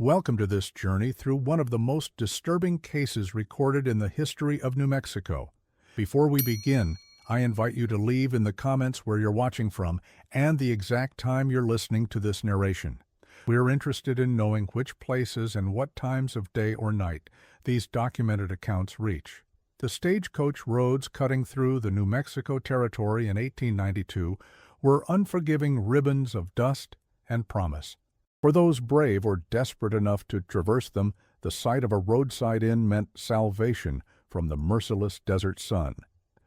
Welcome to this journey through one of the most disturbing cases recorded in the history of New Mexico. Before we begin, I invite you to leave in the comments where you're watching from and the exact time you're listening to this narration. We're interested in knowing which places and what times of day or night these documented accounts reach. The stagecoach roads cutting through the New Mexico territory in 1892 were unforgiving ribbons of dust and promise. For those brave or desperate enough to traverse them, the sight of a roadside inn meant salvation from the merciless desert sun.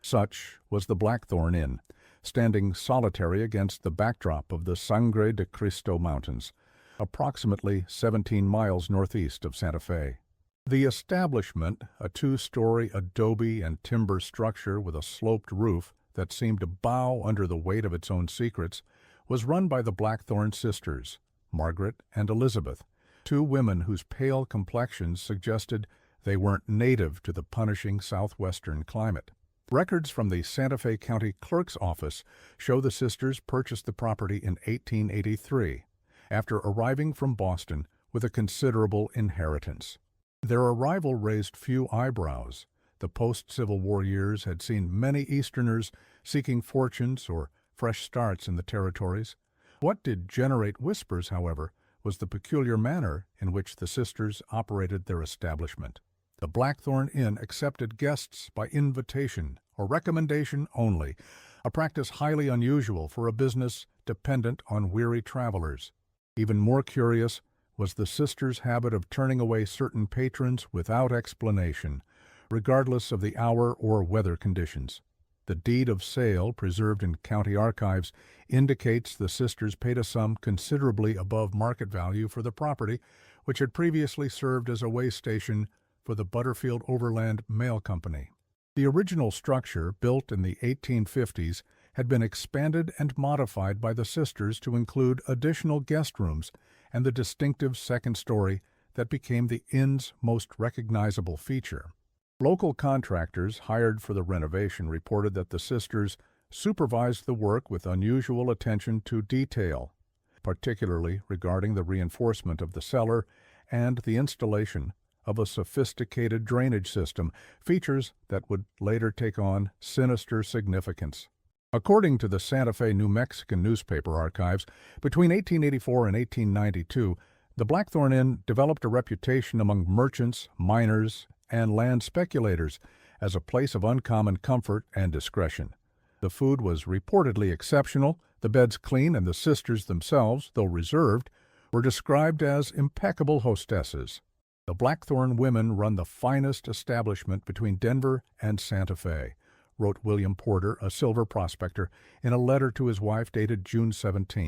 Such was the Blackthornne Inn, standing solitary against the backdrop of the Sangre de Cristo Mountains, approximately 17 miles northeast of Santa Fe. The establishment, a two-story adobe and timber structure with a sloped roof that seemed to bow under the weight of its own secrets, was run by the Blackthorne sisters, Margaret and Elizabeth, two women whose pale complexions suggested they weren't native to the punishing southwestern climate. Records from the Santa Fe County Clerk's Office show the sisters purchased the property in 1883, after arriving from Boston with a considerable inheritance. Their arrival raised few eyebrows. The post-Civil War years had seen many Easterners seeking fortunes or fresh starts in the territories. What did generate whispers, however, was the peculiar manner in which the sisters operated their establishment. The Blackthornne Inn accepted guests by invitation or recommendation only, a practice highly unusual for a business dependent on weary travelers. Even more curious was the sisters' habit of turning away certain patrons without explanation, regardless of the hour or weather conditions. The deed of sale, preserved in county archives, indicates the sisters paid a sum considerably above market value for the property, which had previously served as a way station for the Butterfield Overland Mail Company. The original structure, built in the 1850s, had been expanded and modified by the sisters to include additional guest rooms and the distinctive second story that became the inn's most recognizable feature. Local contractors hired for the renovation reported that the sisters supervised the work with unusual attention to detail, particularly regarding the reinforcement of the cellar and the installation of a sophisticated drainage system, features that would later take on sinister significance. According to the Santa Fe, New Mexican newspaper archives, between 1884 and 1892, the Blackthornne Inn developed a reputation among merchants, miners, and land speculators as a place of uncommon comfort and discretion. The food was reportedly exceptional, the beds clean, and the sisters themselves, though reserved, were described as impeccable hostesses. The Blackthorne women run the finest establishment between Denver and Santa Fe, wrote William Porter, a silver prospector, in a letter to his wife dated June 17,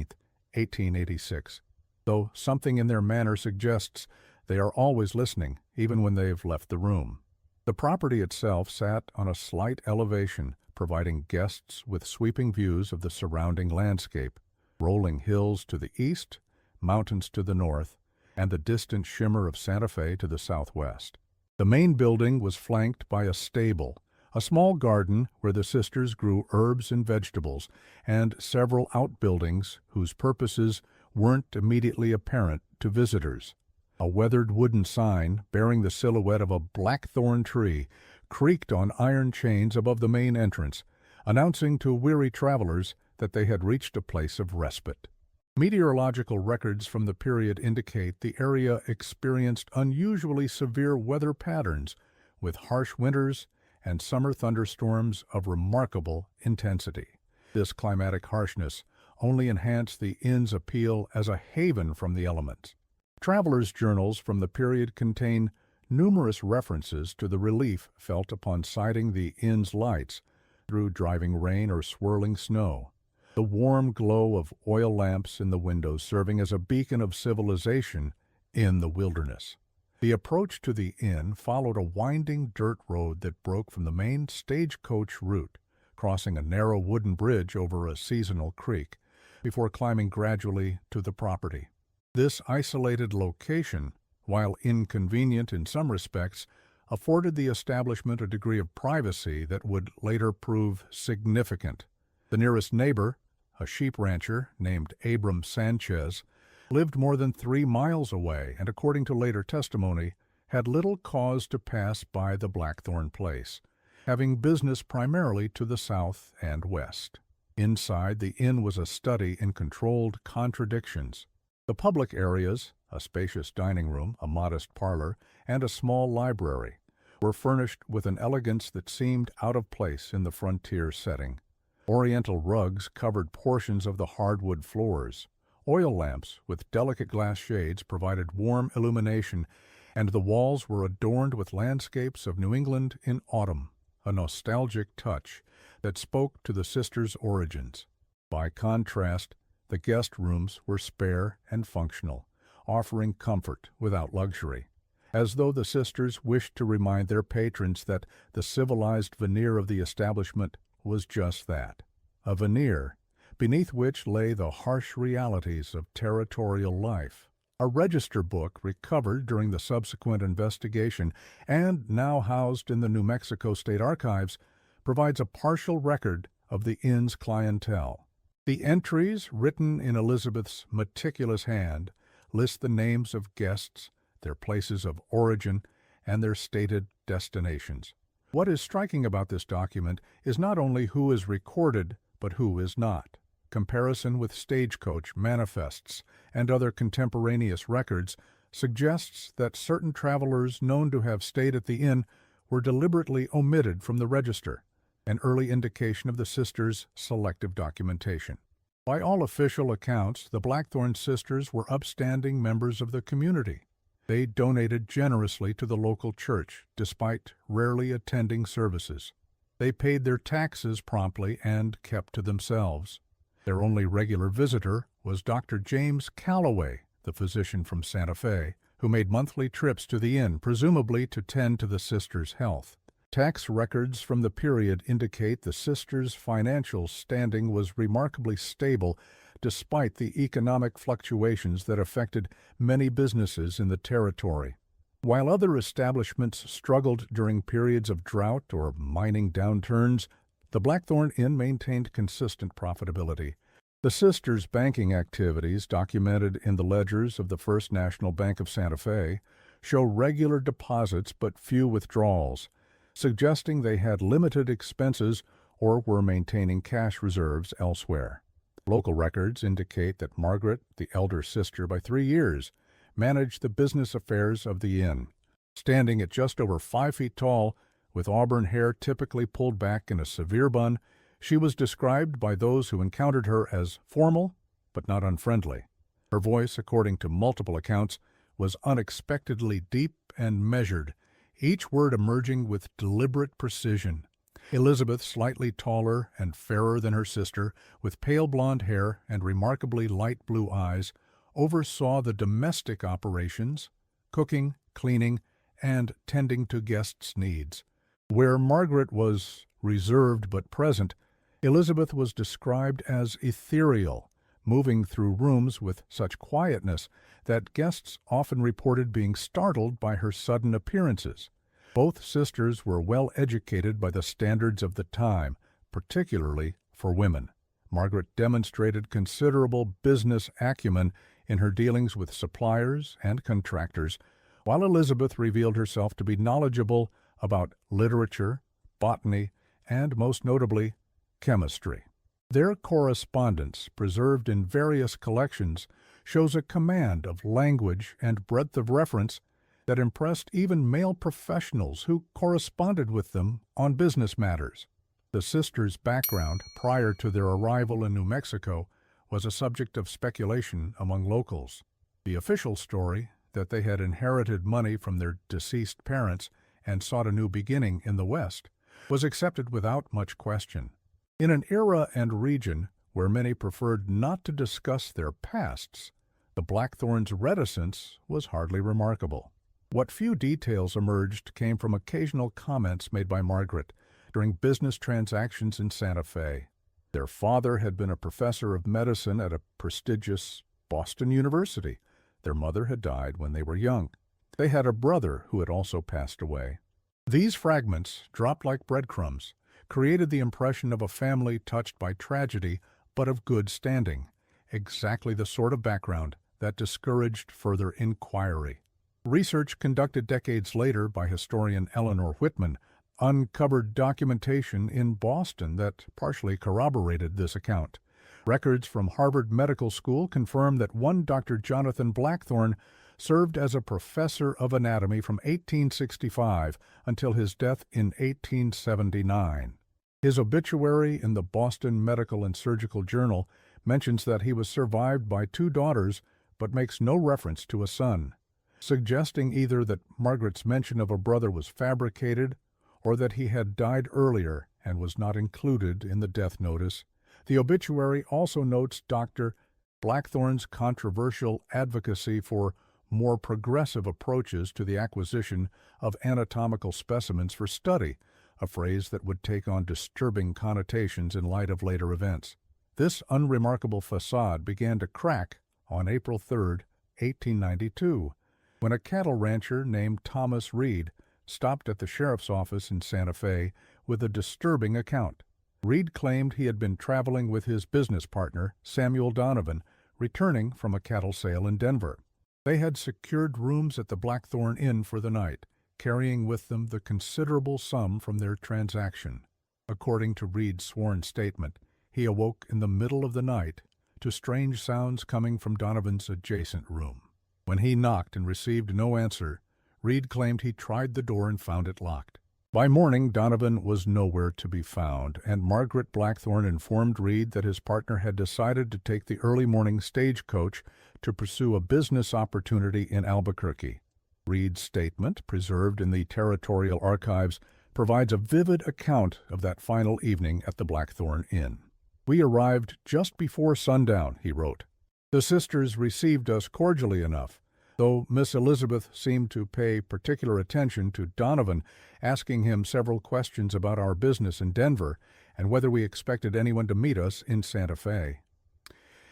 1886. Though something in their manner suggests they are always listening, even when they've left the room. The property itself sat on a slight elevation, providing guests with sweeping views of the surrounding landscape, rolling hills to the east, mountains to the north, and the distant shimmer of Santa Fe to the southwest. The main building was flanked by a stable, a small garden where the sisters grew herbs and vegetables, and several outbuildings whose purposes weren't immediately apparent to visitors. A weathered wooden sign bearing the silhouette of a blackthorn tree creaked on iron chains above the main entrance, announcing to weary travelers that they had reached a place of respite. Meteorological records from the period indicate the area experienced unusually severe weather patterns, with harsh winters and summer thunderstorms of remarkable intensity. This climatic harshness only enhanced the inn's appeal as a haven from the elements. Travelers' journals from the period contain numerous references to the relief felt upon sighting the inn's lights through driving rain or swirling snow, the warm glow of oil lamps in the windows serving as a beacon of civilization in the wilderness. The approach to the inn followed a winding dirt road that broke from the main stagecoach route, crossing a narrow wooden bridge over a seasonal creek, before climbing gradually to the property. This isolated location, while inconvenient in some respects, afforded the establishment a degree of privacy that would later prove significant. The nearest neighbor, a sheep rancher named Abram Sanchez, lived more than 3 miles away and, according to later testimony, had little cause to pass by the Blackthornne place, having business primarily to the south and west. Inside, the inn was a study in controlled contradictions. The public areas, a spacious dining room, a modest parlor, and a small library, were furnished with an elegance that seemed out of place in the frontier setting. Oriental rugs covered portions of the hardwood floors. Oil lamps with delicate glass shades provided warm illumination, and the walls were adorned with landscapes of New England in autumn, a nostalgic touch that spoke to the sisters' origins. By contrast, the guest rooms were spare and functional, offering comfort without luxury, as though the sisters wished to remind their patrons that the civilized veneer of the establishment was just that, a veneer beneath which lay the harsh realities of territorial life. A register book recovered during the subsequent investigation and now housed in the New Mexico State Archives provides a partial record of the inn's clientele. The entries, written in Elizabeth's meticulous hand, list the names of guests, their places of origin, and their stated destinations. What is striking about this document is not only who is recorded, but who is not. Comparison with stagecoach manifests and other contemporaneous records suggests that certain travelers known to have stayed at the inn were deliberately omitted from the register, an early indication of the sisters' selective documentation. By all official accounts, the Blackthornne sisters were upstanding members of the community. They donated generously to the local church, despite rarely attending services. They paid their taxes promptly and kept to themselves. Their only regular visitor was Dr. James Calloway, the physician from Santa Fe, who made monthly trips to the inn, presumably to tend to the sisters' health. Tax records from the period indicate the sisters' financial standing was remarkably stable despite the economic fluctuations that affected many businesses in the territory. While other establishments struggled during periods of drought or mining downturns, the Blackthornne Inn maintained consistent profitability. The sisters' banking activities, documented in the ledgers of the First National Bank of Santa Fe, show regular deposits but few withdrawals, suggesting they had limited expenses or were maintaining cash reserves elsewhere. Local records indicate that Margaret, the elder sister by 3 years, managed the business affairs of the inn. Standing at just over 5 feet tall, with auburn hair typically pulled back in a severe bun, she was described by those who encountered her as formal but not unfriendly. Her voice, according to multiple accounts, was unexpectedly deep and measured, each word emerging with deliberate precision. Elizabeth, slightly taller and fairer than her sister, with pale blonde hair and remarkably light blue eyes, oversaw the domestic operations, cooking, cleaning, and tending to guests' needs. Where Margaret was reserved but present, Elizabeth was described as ethereal, moving through rooms with such quietness that guests often reported being startled by her sudden appearances. Both sisters were well educated by the standards of the time, particularly for women. Margaret demonstrated considerable business acumen in her dealings with suppliers and contractors, while Elizabeth revealed herself to be knowledgeable about literature, botany, and most notably, chemistry. Their correspondence, preserved in various collections, shows a command of language and breadth of reference that impressed even male professionals who corresponded with them on business matters. The sisters' background prior to their arrival in New Mexico was a subject of speculation among locals. The official story, that they had inherited money from their deceased parents and sought a new beginning in the West, was accepted without much question. In an era and region where many preferred not to discuss their pasts, the Blackthornes' reticence was hardly remarkable. What few details emerged came from occasional comments made by Margaret during business transactions in Santa Fe. Their father had been a professor of medicine at a prestigious Boston University. Their mother had died when they were young. They had a brother who had also passed away. These fragments, dropped like breadcrumbs, created the impression of a family touched by tragedy but of good standing, exactly the sort of background that discouraged further inquiry. Research conducted decades later by historian Eleanor Whitman uncovered documentation in Boston that partially corroborated this account. Records from Harvard Medical School confirm that one Dr. Jonathan Blackthornne served as a professor of anatomy from 1865 until his death in 1879. His obituary in the Boston Medical and Surgical Journal mentions that he was survived by 2 daughters but makes no reference to a son, suggesting either that Margaret's mention of a brother was fabricated or that he had died earlier and was not included in the death notice. The obituary also notes Dr. Blackthorne's controversial advocacy for more progressive approaches to the acquisition of anatomical specimens for study, a phrase that would take on disturbing connotations in light of later events. This unremarkable facade began to crack on April 3, 1892, when a cattle rancher named Thomas Reed stopped at the sheriff's office in Santa Fe with a disturbing account. Reed claimed he had been traveling with his business partner, Samuel Donovan, returning from a cattle sale in Denver. They had secured rooms at the Blackthornne Inn for the night, carrying with them the considerable sum from their transaction. According to Reed's sworn statement, he awoke in the middle of the night to strange sounds coming from Donovan's adjacent room. When he knocked and received no answer, Reed claimed he tried the door and found it locked. By morning, Donovan was nowhere to be found, and Margaret Blackthornne informed Reed that his partner had decided to take the early morning stagecoach to pursue a business opportunity in Albuquerque. Reed's statement, preserved in the Territorial Archives, provides a vivid account of that final evening at the Blackthornne Inn. "We arrived just before sundown," he wrote. "The sisters received us cordially enough, though Miss Elizabeth seemed to pay particular attention to Donovan, asking him several questions about our business in Denver and whether we expected anyone to meet us in Santa Fe.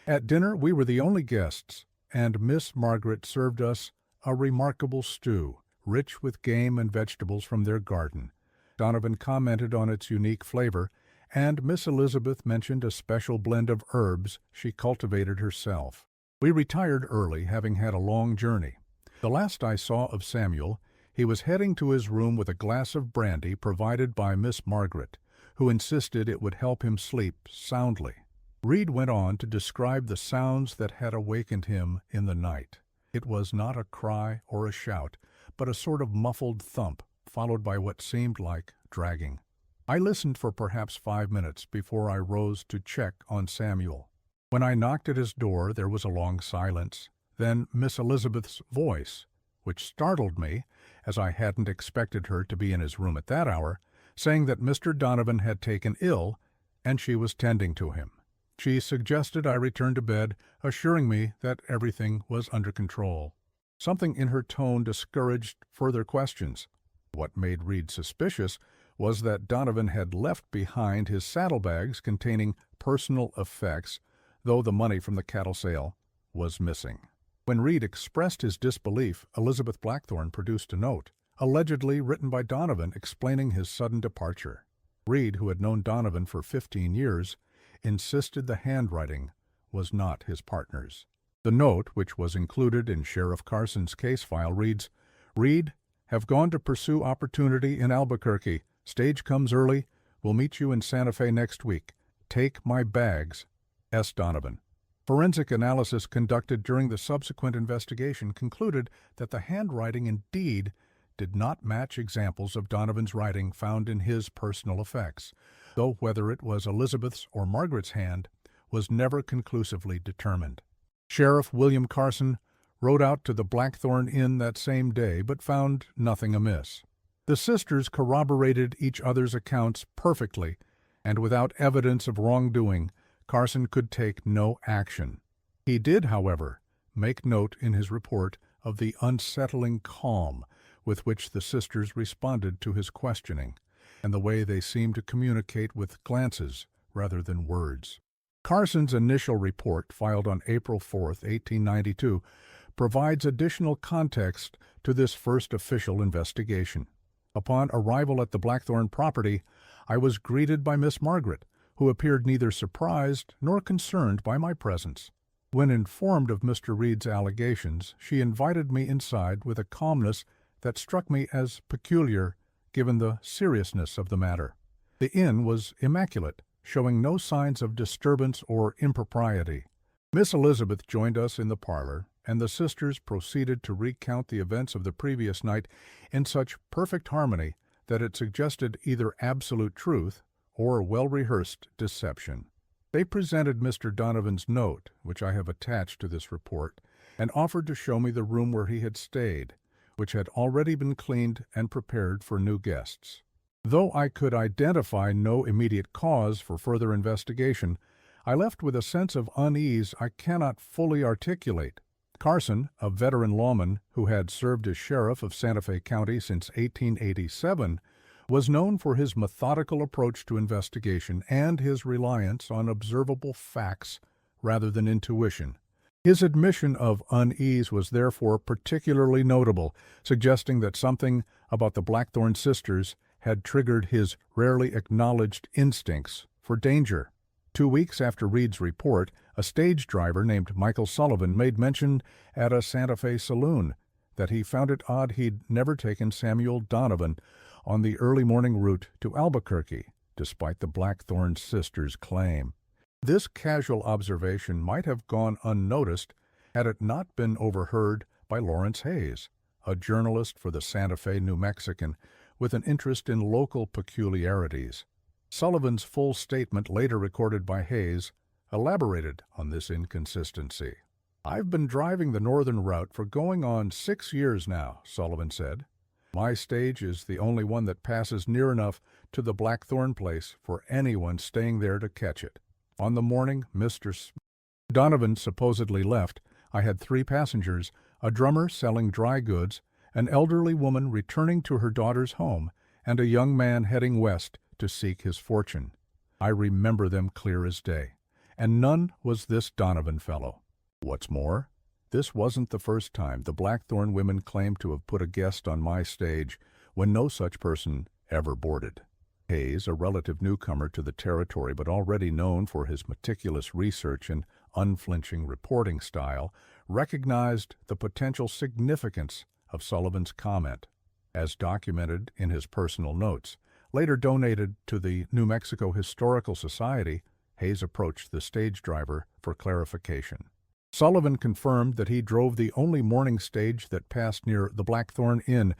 At dinner we were the only guests, and Miss Margaret served us a remarkable stew, rich with game and vegetables from their garden. Donovan commented on its unique flavor, and Miss Elizabeth mentioned a special blend of herbs she cultivated herself. We retired early, having had a long journey. The last I saw of Samuel, he was heading to his room with a glass of brandy provided by Miss Margaret, who insisted it would help him sleep soundly." Reed went on to describe the sounds that had awakened him in the night. It was not a cry or a shout, but a sort of muffled thump, followed by what seemed like dragging. "I listened for perhaps 5 minutes before I rose to check on Samuel. When I knocked at his door, there was a long silence. Then Miss Elizabeth's voice, which startled me, as I hadn't expected her to be in his room at that hour, saying that Mr. Donovan had taken ill and she was tending to him. She suggested I return to bed, assuring me that everything was under control. Something in her tone discouraged further questions. What made Reed suspicious was that Donovan had left behind his saddlebags containing personal effects, though the money from the cattle sale was missing. When Reed expressed his disbelief, Elizabeth Blackthornne produced a note, allegedly written by Donovan, explaining his sudden departure. Reed, who had known Donovan for 15 years, insisted the handwriting was not his partner's. The note, which was included in Sheriff Carson's case file, reads, "Reed, have gone to pursue opportunity in Albuquerque. Stage comes early. Will meet you in Santa Fe next week. Take my bags. S. Donovan." Forensic analysis conducted during the subsequent investigation concluded that the handwriting indeed did not match examples of Donovan's writing found in his personal effects, though whether it was Elizabeth's or Margaret's hand was never conclusively determined. Sheriff William Carson rode out to the Blackthornne Inn that same day, but found nothing amiss. The sisters corroborated each other's accounts perfectly, and without evidence of wrongdoing, Carson could take no action. He did, however, make note in his report of the unsettling calm with which the sisters responded to his questioning, and the way they seemed to communicate with glances rather than words. Carson's initial report, filed on April 4, 1892, provides additional context to this first official investigation. Upon arrival at the Blackthornne property, I was greeted by Miss Margaret, who appeared neither surprised nor concerned by my presence. When informed of Mr. Reed's allegations, she invited me inside with a calmness that struck me as peculiar given the seriousness of the matter. The inn was immaculate, showing no signs of disturbance or impropriety. Miss Elizabeth joined us in the parlor, and the sisters proceeded to recount the events of the previous night in such perfect harmony that it suggested either absolute truth or well-rehearsed deception. They presented Mr. Donovan's note, which I have attached to this report, and offered to show me the room where he had stayed, which had already been cleaned and prepared for new guests. Though I could identify no immediate cause for further investigation, I left with a sense of unease I cannot fully articulate. Carson, a veteran lawman who had served as sheriff of Santa Fe County since 1887, was known for his methodical approach to investigation and his reliance on observable facts rather than intuition. His admission of unease was therefore particularly notable, suggesting that something about the Blackthorne sisters had triggered his rarely acknowledged instincts for danger. 2 weeks after Reed's report, a stage driver named Michael Sullivan made mention at a Santa Fe saloon that he found it odd he'd never taken Samuel Donovan on the early morning route to Albuquerque, despite the Blackthorne sisters' claim. This casual observation might have gone unnoticed had it not been overheard by Lawrence Hayes, a journalist for the Santa Fe New Mexican with an interest in local peculiarities. Sullivan's full statement, later recorded by Hayes, elaborated on this inconsistency. "I've been driving the northern route for going on 6 years now," Sullivan said. "My stage is the only one that passes near enough to the Blackthorne place for anyone staying there to catch it. On the morning Mr. Donovan supposedly left, I had 3 passengers, a drummer selling dry goods, an elderly woman returning to her daughter's home, and a young man heading west to seek his fortune. I remember them clear as day, and none was this Donovan fellow. What's more, this wasn't the first time the Blackthorne women claimed to have put a guest on my stage when no such person ever boarded." Hayes, a relative newcomer to the territory but already known for his meticulous research and unflinching reporting style, recognized the potential significance of Sullivan's comment. As documented in his personal notes, later donated to the New Mexico Historical Society, Hayes approached the stage driver for clarification. Sullivan confirmed that he drove the only morning stage that passed near the Blackthornne Inn,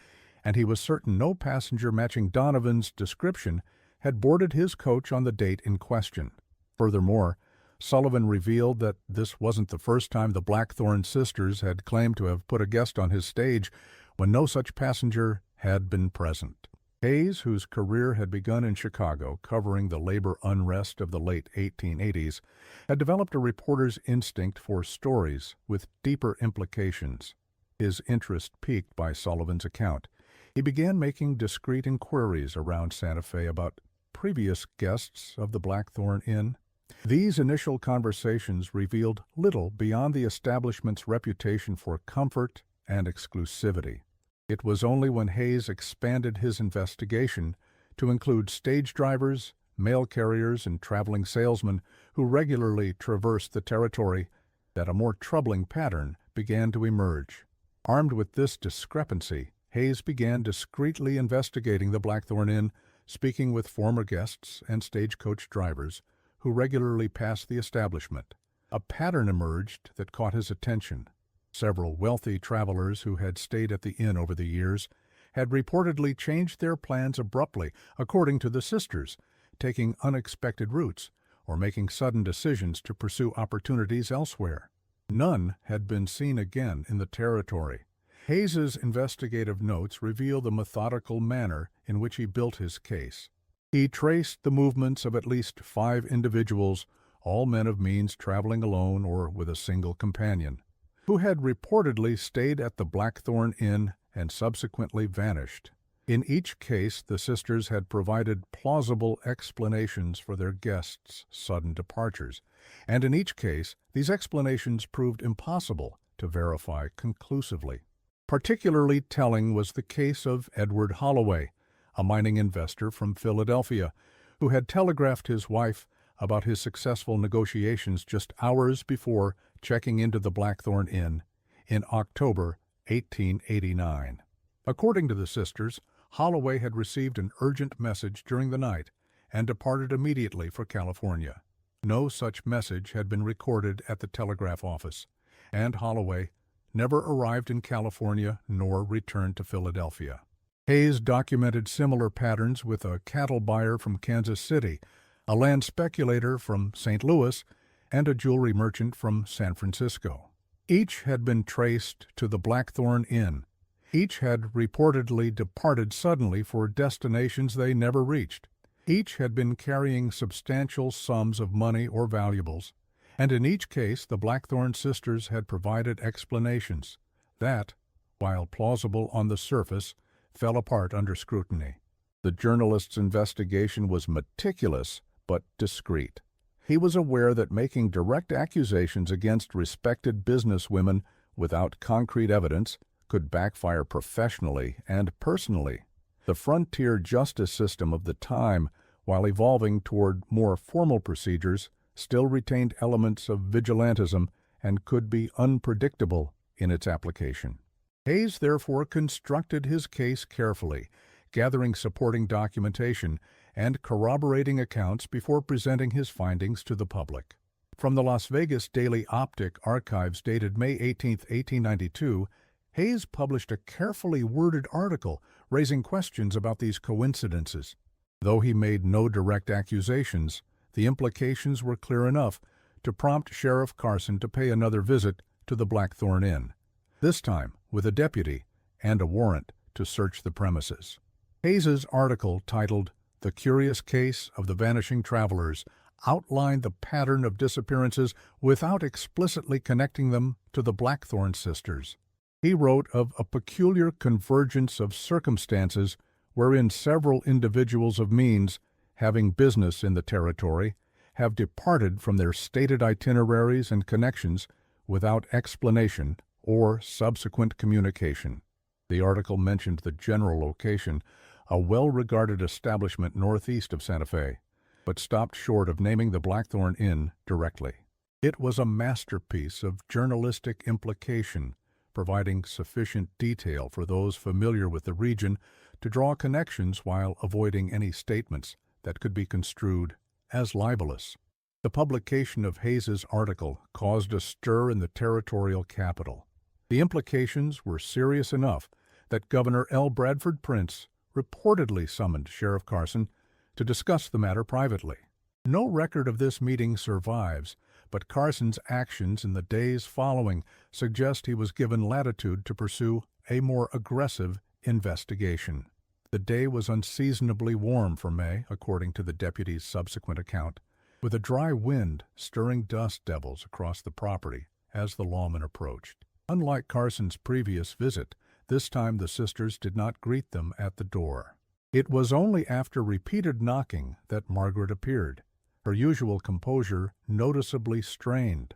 and he was certain no passenger matching Donovan's description had boarded his coach on the date in question. Furthermore, Sullivan revealed that this wasn't the first time the Blackthorne sisters had claimed to have put a guest on his stage when no such passenger had been present. Hayes, whose career had begun in Chicago covering the labor unrest of the late 1880s, had developed a reporter's instinct for stories with deeper implications. His interest piqued by Sullivan's account, he began making discreet inquiries around Santa Fe about previous guests of the Blackthorne Inn. These initial conversations revealed little beyond the establishment's reputation for comfort and exclusivity. It was only when Hayes expanded his investigation to include stage drivers, mail carriers, and traveling salesmen who regularly traversed the territory that a more troubling pattern began to emerge. Armed with this discrepancy, Hayes began discreetly investigating the Blackthorne Inn, speaking with former guests and stagecoach drivers who regularly passed the establishment. A pattern emerged that caught his attention. Several wealthy travelers who had stayed at the inn over the years had reportedly changed their plans abruptly, according to the sisters, taking unexpected routes or making sudden decisions to pursue opportunities elsewhere. None had been seen again in the territory. Hayes's investigative notes reveal the methodical manner in which he built his case. He traced the movements of at least 5 individuals, all men of means traveling alone or with a single companion, who had reportedly stayed at the Blackthorne Inn and subsequently vanished. In each case, the sisters had provided plausible explanations for their guests' sudden departures, and in each case, these explanations proved impossible to verify conclusively. Particularly telling was the case of Edward Holloway, a mining investor from Philadelphia, who had telegraphed his wife about his successful negotiations just hours before checking into the Blackthornne Inn in October 1889. According to the sisters, Holloway had received an urgent message during the night and departed immediately for California. No such message had been recorded at the telegraph office, and Holloway never arrived in California nor returned to Philadelphia. Hayes documented similar patterns with a cattle buyer from Kansas City, a land speculator from St. Louis, and a jewelry merchant from San Francisco. Each had been traced to the Blackthornne Inn. Each had reportedly departed suddenly for destinations they never reached. Each had been carrying substantial sums of money or valuables, and in each case the Blackthorne sisters had provided explanations that, while plausible on the surface, fell apart under scrutiny. The journalist's investigation was meticulous but discreet. He was aware that making direct accusations against respected businesswomen without concrete evidence could backfire professionally and personally. The frontier justice system of the time, while evolving toward more formal procedures, still retained elements of vigilantism and could be unpredictable in its application. Hayes therefore constructed his case carefully, gathering supporting documentation and corroborating accounts before presenting his findings to the public. From the Las Vegas Daily Optic archives dated May 18, 1892, Hayes published a carefully worded article raising questions about these coincidences. Though he made no direct accusations, the implications were clear enough to prompt Sheriff Carson to pay another visit to the Blackthornne Inn, this time with a deputy and a warrant to search the premises. Hayes's article, titled "The Curious Case of the Vanishing Travelers," outlined the pattern of disappearances without explicitly connecting them to the Blackthorne sisters. He wrote of a peculiar convergence of circumstances wherein several individuals of means, having business in the territory, have departed from their stated itineraries and connections without explanation or subsequent communication. The article mentioned the general location, a well-regarded establishment northeast of Santa Fe, but stopped short of naming the Blackthornne Inn directly. It was a masterpiece of journalistic implication, providing sufficient detail for those familiar with the region to draw connections while avoiding any statements that could be construed as libelous. The publication of Hayes's article caused a stir in the territorial capital. The implications were serious enough that Governor L. Bradford Prince reportedly summoned Sheriff Carson to discuss the matter privately. No record of this meeting survives, but Carson's actions in the days following suggest he was given latitude to pursue a more aggressive investigation. The day was unseasonably warm for May, according to the deputy's subsequent account, with a dry wind stirring dust devils across the property as the lawman approached. Unlike Carson's previous visit, this time the sisters did not greet them at the door. It was only after repeated knocking that Margaret appeared, her usual composure noticeably strained.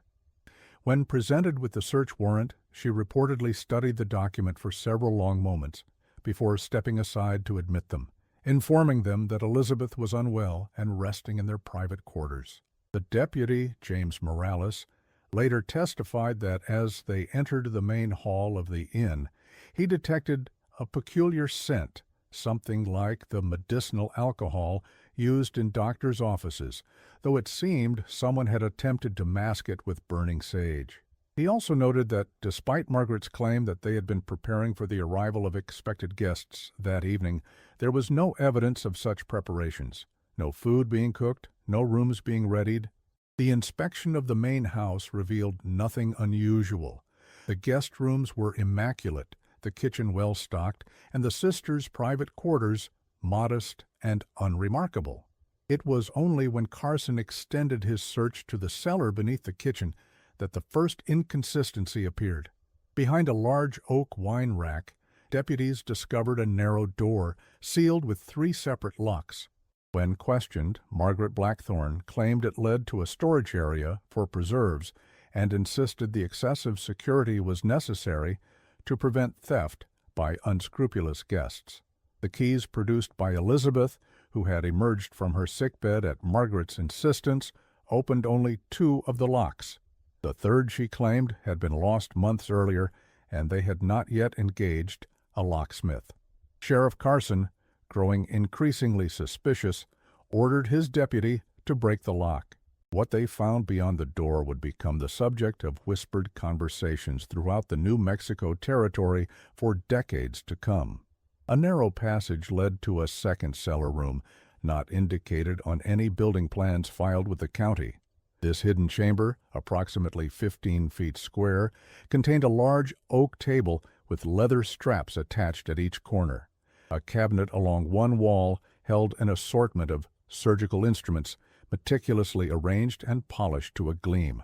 When presented with the search warrant, she reportedly studied the document for several long moments before stepping aside to admit them, informing them that Elizabeth was unwell and resting in their private quarters. The deputy, James Morales, later testified that as they entered the main hall of the inn, he detected a peculiar scent, something like the medicinal alcohol used in doctors' offices, though it seemed someone had attempted to mask it with burning sage. He also noted that, despite Margaret's claim that they had been preparing for the arrival of expected guests that evening, there was no evidence of such preparations, no food being cooked, no rooms being readied. The inspection of the main house revealed nothing unusual. The guest rooms were immaculate, the kitchen well-stocked, and the sisters' private quarters modest and unremarkable. It was only when Carson extended his search to the cellar beneath the kitchen that the first inconsistency appeared. Behind a large oak wine rack, deputies discovered a narrow door, sealed with 3 separate locks. When questioned, Margaret Blackthorne claimed it led to a storage area for preserves and insisted the excessive security was necessary to prevent theft by unscrupulous guests. The keys produced by Elizabeth, who had emerged from her sickbed at Margaret's insistence, opened only 2 of the locks. The third, she claimed, had been lost months earlier, and they had not yet engaged a locksmith. Sheriff Carson, growing increasingly suspicious, ordered his deputy to break the lock. What they found beyond the door would become the subject of whispered conversations throughout the New Mexico territory for decades to come. A narrow passage led to a second cellar room, not indicated on any building plans filed with the county. This hidden chamber, approximately 15 feet square, contained a large oak table with leather straps attached at each corner. A cabinet along one wall held an assortment of surgical instruments, meticulously arranged and polished to a gleam.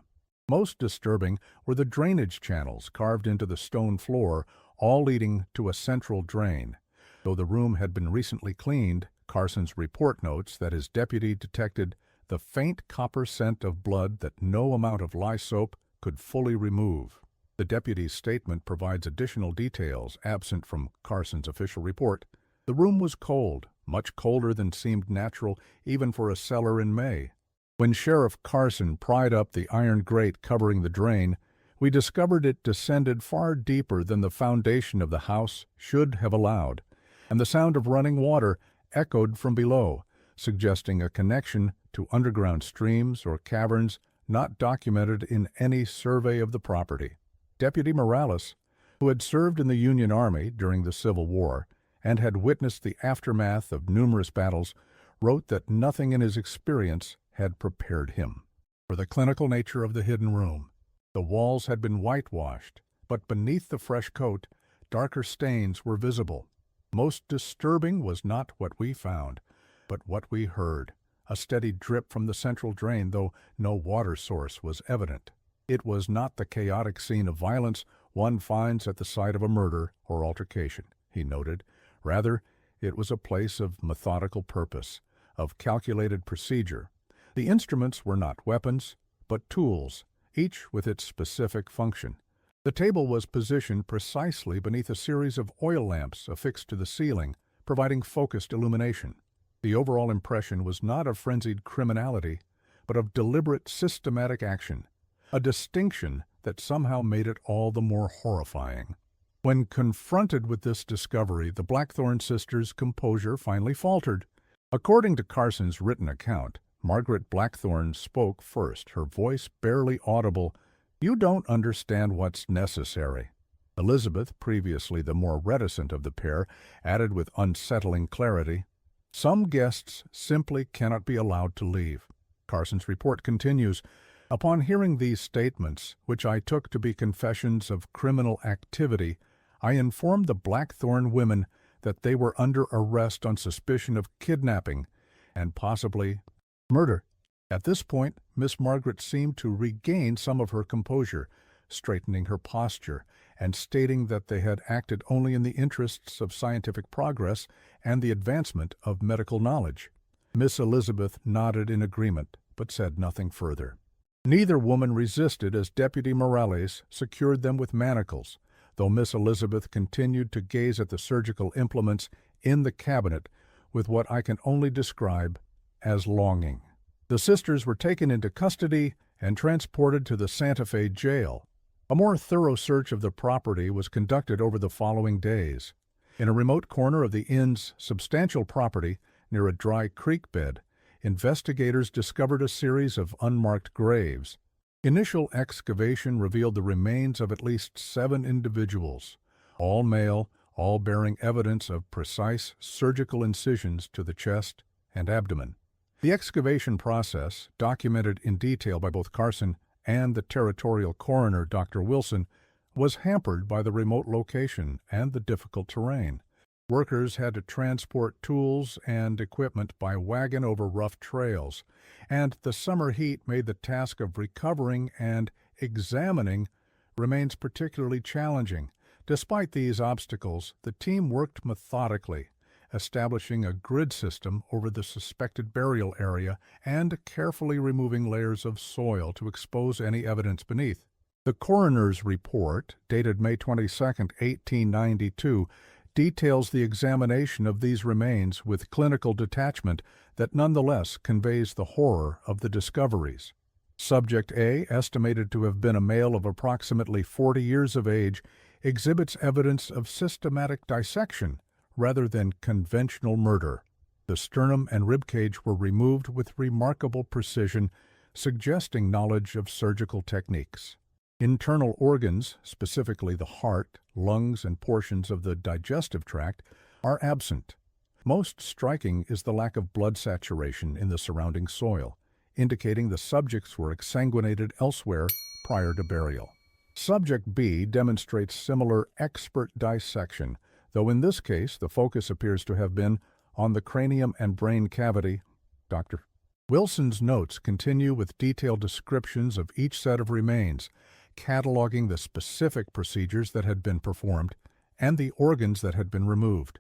Most disturbing were the drainage channels carved into the stone floor, all leading to a central drain. Though the room had been recently cleaned, Carson's report notes that his deputy detected the faint copper scent of blood that no amount of lye soap could fully remove. The deputy's statement provides additional details absent from Carson's official report. The room was cold, much colder than seemed natural even for a cellar in May. When Sheriff Carson pried up the iron grate covering the drain, we discovered it descended far deeper than the foundation of the house should have allowed, and the sound of running water echoed from below, suggesting a connection to underground streams or caverns not documented in any survey of the property. Deputy Morales, who had served in the Union Army during the Civil War and had witnessed the aftermath of numerous battles, wrote that nothing in his experience had prepared him for the clinical nature of the hidden room. The walls had been whitewashed, but beneath the fresh coat, darker stains were visible. Most disturbing was not what we found, but what we heard, a steady drip from the central drain, though no water source was evident. It was not the chaotic scene of violence one finds at the site of a murder or altercation, he noted. Rather, it was a place of methodical purpose, of calculated procedure. The instruments were not weapons, but tools, each with its specific function. The table was positioned precisely beneath a series of oil lamps affixed to the ceiling, providing focused illumination. The overall impression was not of frenzied criminality, but of deliberate, systematic action, a distinction that somehow made it all the more horrifying. When confronted with this discovery, the Blackthorne sisters' composure finally faltered. According to Carson's written account, Margaret Blackthorne spoke first, her voice barely audible. "You don't understand what's necessary." Elizabeth, previously the more reticent of the pair, added with unsettling clarity, "Some guests simply cannot be allowed to leave." Carson's report continues, "Upon hearing these statements, which I took to be confessions of criminal activity, I informed the Blackthorne women that they were under arrest on suspicion of kidnapping and possibly murder." At this point, Miss Margaret seemed to regain some of her composure, straightening her posture and stating that they had acted only in the interests of scientific progress and the advancement of medical knowledge. Miss Elizabeth nodded in agreement, but said nothing further. Neither woman resisted as Deputy Morales secured them with manacles, though Miss Elizabeth continued to gaze at the surgical implements in the cabinet with what I can only describe as longing. The sisters were taken into custody and transported to the Santa Fe jail. A more thorough search of the property was conducted over the following days. In a remote corner of the inn's substantial property, near a dry creek bed, investigators discovered a series of unmarked graves. Initial excavation revealed the remains of at least 7 individuals, all male, all bearing evidence of precise surgical incisions to the chest and abdomen. The excavation process, documented in detail by both Carson and the territorial coroner, Dr. Wilson, was hampered by the remote location and the difficult terrain. Workers had to transport tools and equipment by wagon over rough trails, and the summer heat made the task of recovering and examining remains particularly challenging. Despite these obstacles, the team worked methodically, establishing a grid system over the suspected burial area and carefully removing layers of soil to expose any evidence beneath. The coroner's report, dated May 22, 1892, details the examination of these remains with clinical detachment that nonetheless conveys the horror of the discoveries. Subject A, estimated to have been a male of approximately 40 years of age, exhibits evidence of systematic dissection rather than conventional murder. The sternum and ribcage were removed with remarkable precision, suggesting knowledge of surgical techniques. Internal organs, specifically the heart, lungs, and portions of the digestive tract, are absent. Most striking is the lack of blood saturation in the surrounding soil, indicating the subjects were exsanguinated elsewhere prior to burial. Subject B demonstrates similar expert dissection, though in this case the focus appears to have been on the cranium and brain cavity. Dr. Wilson's notes continue with detailed descriptions of each set of remains, cataloging the specific procedures that had been performed and the organs that had been removed.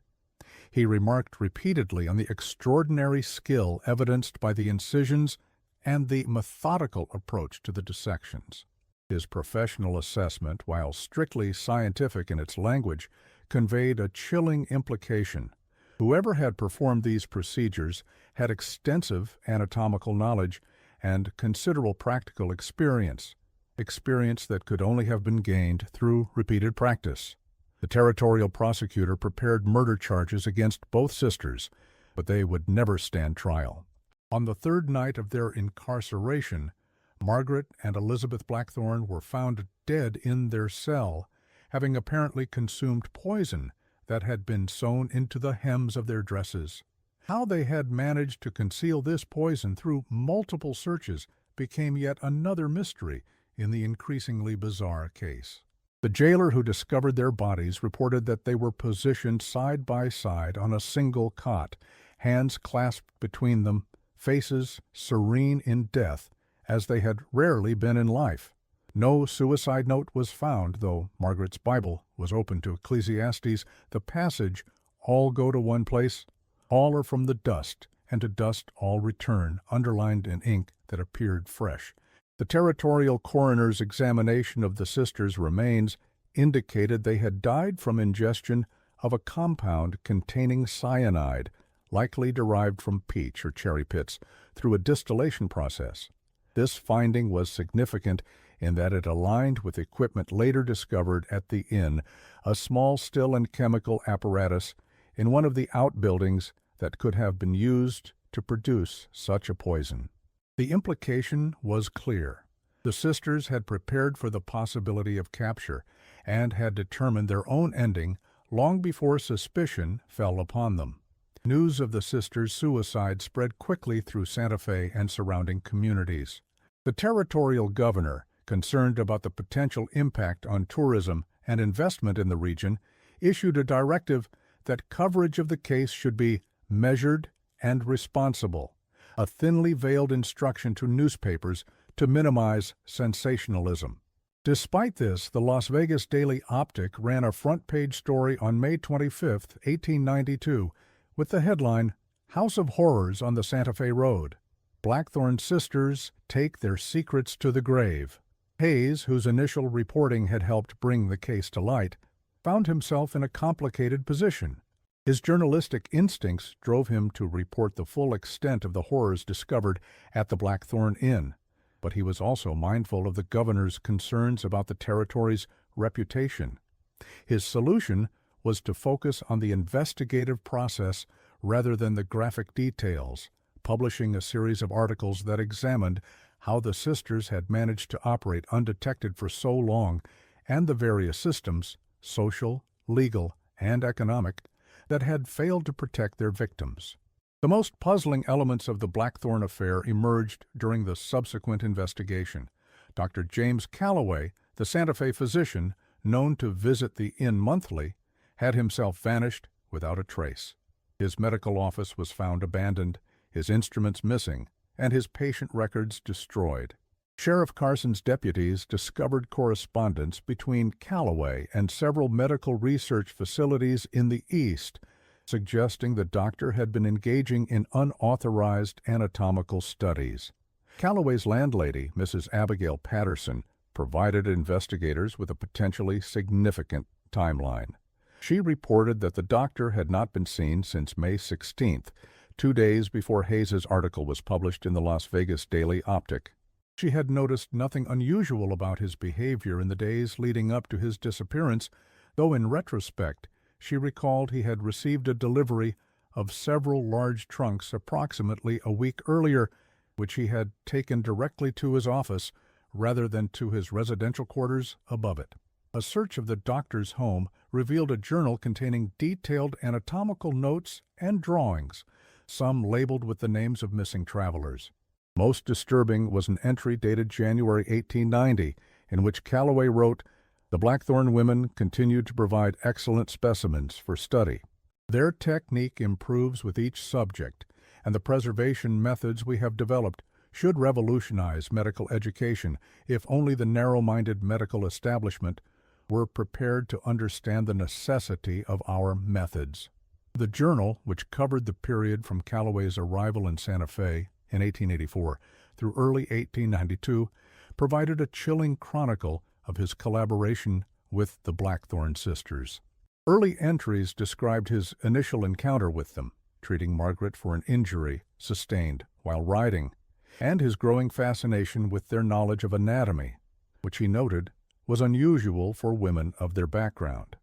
He remarked repeatedly on the extraordinary skill evidenced by the incisions and the methodical approach to the dissections. His professional assessment, while strictly scientific in its language, conveyed a chilling implication. Whoever had performed these procedures had extensive anatomical knowledge and considerable practical experience that could only have been gained through repeated practice. The territorial prosecutor prepared murder charges against both sisters, but they would never stand trial. On the third night of their incarceration, Margaret and Elizabeth Blackthornne were found dead in their cell, having apparently consumed poison that had been sewn into the hems of their dresses. How they had managed to conceal this poison through multiple searches became yet another mystery in the increasingly bizarre case. The jailer who discovered their bodies reported that they were positioned side by side on a single cot, hands clasped between them, faces serene in death, as they had rarely been in life. No suicide note was found, though Margaret's Bible was open to Ecclesiastes, the passage, "All go to one place, all are from the dust, and to dust all return," underlined in ink that appeared fresh. The territorial coroner's examination of the sisters' remains indicated they had died from ingestion of a compound containing cyanide, likely derived from peach or cherry pits, through a distillation process. This finding was significant in that it aligned with equipment later discovered at the inn, a small still and chemical apparatus in one of the outbuildings that could have been used to produce such a poison. The implication was clear. The sisters had prepared for the possibility of capture and had determined their own ending long before suspicion fell upon them. News of the sisters' suicide spread quickly through Santa Fe and surrounding communities. The territorial governor, concerned about the potential impact on tourism and investment in the region, issued a directive that coverage of the case should be measured and responsible, a thinly veiled instruction to newspapers to minimize sensationalism. Despite this, the Las Vegas Daily Optic ran a front-page story on May 25, 1892, with the headline, "House of Horrors on the Santa Fe Road. Blackthorne sisters take their secrets to the grave." Hayes, whose initial reporting had helped bring the case to light, found himself in a complicated position. His journalistic instincts drove him to report the full extent of the horrors discovered at the Blackthornne Inn, but he was also mindful of the governor's concerns about the territory's reputation. His solution was to focus on the investigative process rather than the graphic details, publishing a series of articles that examined how the sisters had managed to operate undetected for so long and the various systems, social, legal, and economic, that had failed to protect their victims. The most puzzling elements of the Blackthorne affair emerged during the subsequent investigation. Dr. James Calloway, the Santa Fe physician, known to visit the inn monthly, had himself vanished without a trace. His medical office was found abandoned, his instruments missing, and his patient records destroyed. Sheriff Carson's deputies discovered correspondence between Calloway and several medical research facilities in the East, suggesting the doctor had been engaging in unauthorized anatomical studies. Calloway's landlady, Mrs. Abigail Patterson, provided investigators with a potentially significant timeline. She reported that the doctor had not been seen since May 16th, 2 days before Hayes's article was published in the Las Vegas Daily Optic. She had noticed nothing unusual about his behavior in the days leading up to his disappearance, though in retrospect she recalled he had received a delivery of several large trunks approximately a week earlier, which he had taken directly to his office rather than to his residential quarters above it. A search of the doctor's home revealed a journal containing detailed anatomical notes and drawings, some labeled with the names of missing travelers. Most disturbing was an entry dated January 1890, in which Calloway wrote, "The Blackthornne women continue to provide excellent specimens for study. Their technique improves with each subject, and the preservation methods we have developed should revolutionize medical education if only the narrow-minded medical establishment were prepared to understand the necessity of our methods." The journal, which covered the period from Calloway's arrival in Santa Fe in 1884 through early 1892, provided a chilling chronicle of his collaboration with the Blackthorne sisters. Early entries described his initial encounter with them, treating Margaret for an injury sustained while riding, and his growing fascination with their knowledge of anatomy, which he noted was unusual for women of their background.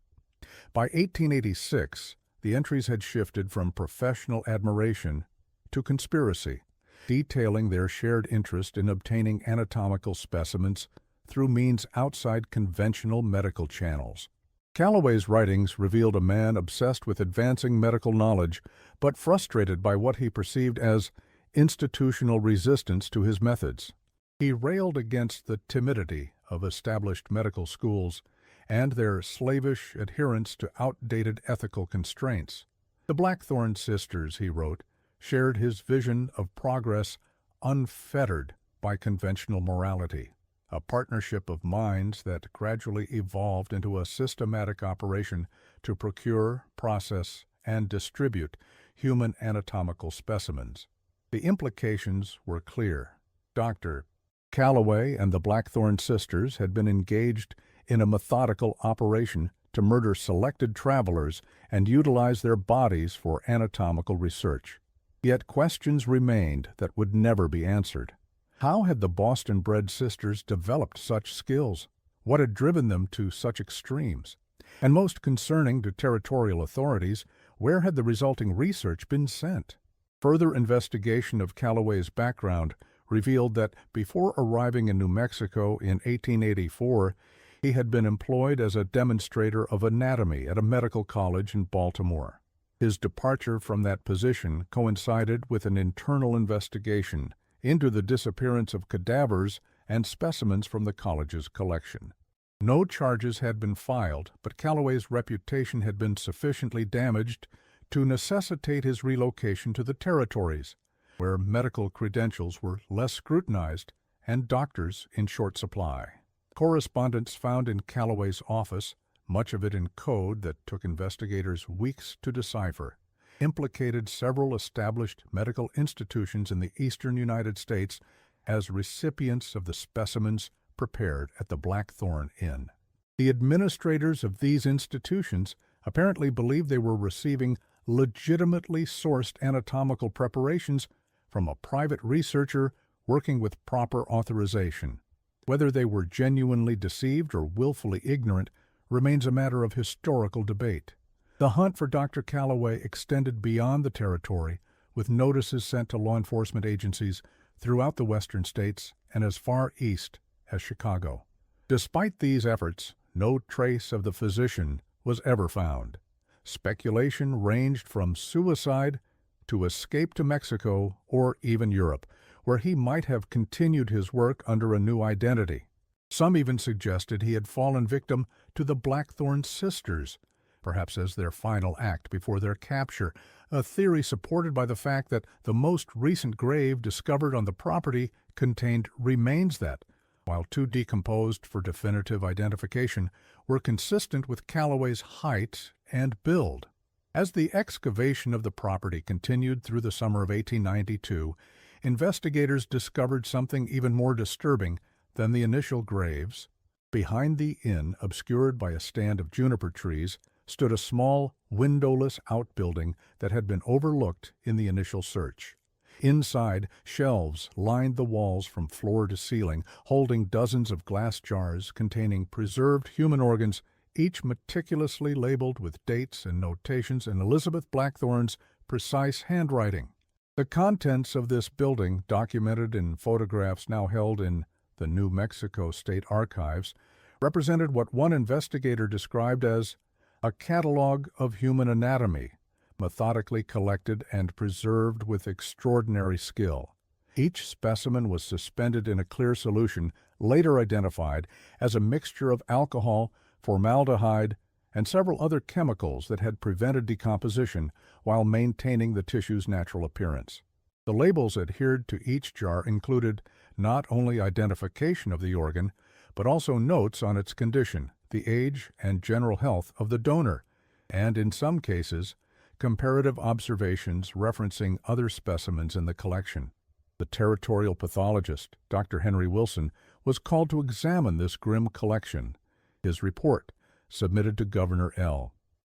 By 1886, the entries had shifted from professional admiration to conspiracy, detailing their shared interest in obtaining anatomical specimens through means outside conventional medical channels. Calloway's writings revealed a man obsessed with advancing medical knowledge, but frustrated by what he perceived as institutional resistance to his methods. He railed against the timidity of established medical schools and their slavish adherence to outdated ethical constraints. The Blackthorne sisters, he wrote, shared his vision of progress unfettered by conventional morality, a partnership of minds that gradually evolved into a systematic operation to procure, process, and distribute human anatomical specimens. The implications were clear. Dr. Calloway and the Blackthorne sisters had been engaged in a methodical operation to murder selected travelers and utilize their bodies for anatomical research. Yet questions remained that would never be answered. How had the Boston-bred sisters developed such skills? What had driven them to such extremes? And most concerning to territorial authorities, where had the resulting research been sent? Further investigation of Calloway's background revealed that before arriving in New Mexico in 1884, he had been employed as a demonstrator of anatomy at a medical college in Baltimore. His departure from that position coincided with an internal investigation into the disappearance of cadavers and specimens from the college's collection. No charges had been filed, but Calloway's reputation had been sufficiently damaged to necessitate his relocation to the territories, where medical credentials were less scrutinized and doctors in short supply. Correspondence found in Calloway's office, much of it in code that took investigators weeks to decipher, implicated several established medical institutions in the eastern United States as recipients of the specimens prepared at the Blackthornne Inn. The administrators of these institutions apparently believed they were receiving legitimately sourced anatomical preparations from a private researcher working with proper authorization. Whether they were genuinely deceived or willfully ignorant remains a matter of historical debate. The hunt for Dr. Calloway extended beyond the territory, with notices sent to law enforcement agencies throughout the western states and as far east as Chicago. Despite these efforts, no trace of the physician was ever found. Speculation ranged from suicide to escape to Mexico or even Europe, where he might have continued his work under a new identity. Some even suggested he had fallen victim to the Blackthorne sisters, perhaps as their final act before their capture, a theory supported by the fact that the most recent grave discovered on the property contained remains that, while too decomposed for definitive identification, were consistent with Calloway's height and build. As the excavation of the property continued through the summer of 1892, investigators discovered something even more disturbing than the initial graves. Behind the inn, obscured by a stand of juniper trees, stood a small, windowless outbuilding that had been overlooked in the initial search. Inside, shelves lined the walls from floor to ceiling, holding dozens of glass jars containing preserved human organs, each meticulously labeled with dates and notations in Elizabeth Blackthorne's precise handwriting. The contents of this building, documented in photographs now held in the New Mexico State Archives, represented what one investigator described as a catalog of human anatomy, methodically collected and preserved with extraordinary skill. Each specimen was suspended in a clear solution, later identified as a mixture of alcohol, formaldehyde, and several other chemicals that had prevented decomposition while maintaining the tissue's natural appearance. The labels adhered to each jar included not only identification of the organ, but also notes on its condition, the age and general health of the donor, and in some cases, comparative observations referencing other specimens in the collection. The territorial pathologist, Dr. Henry Wilson, was called to examine this grim collection. His report, submitted to Governor L.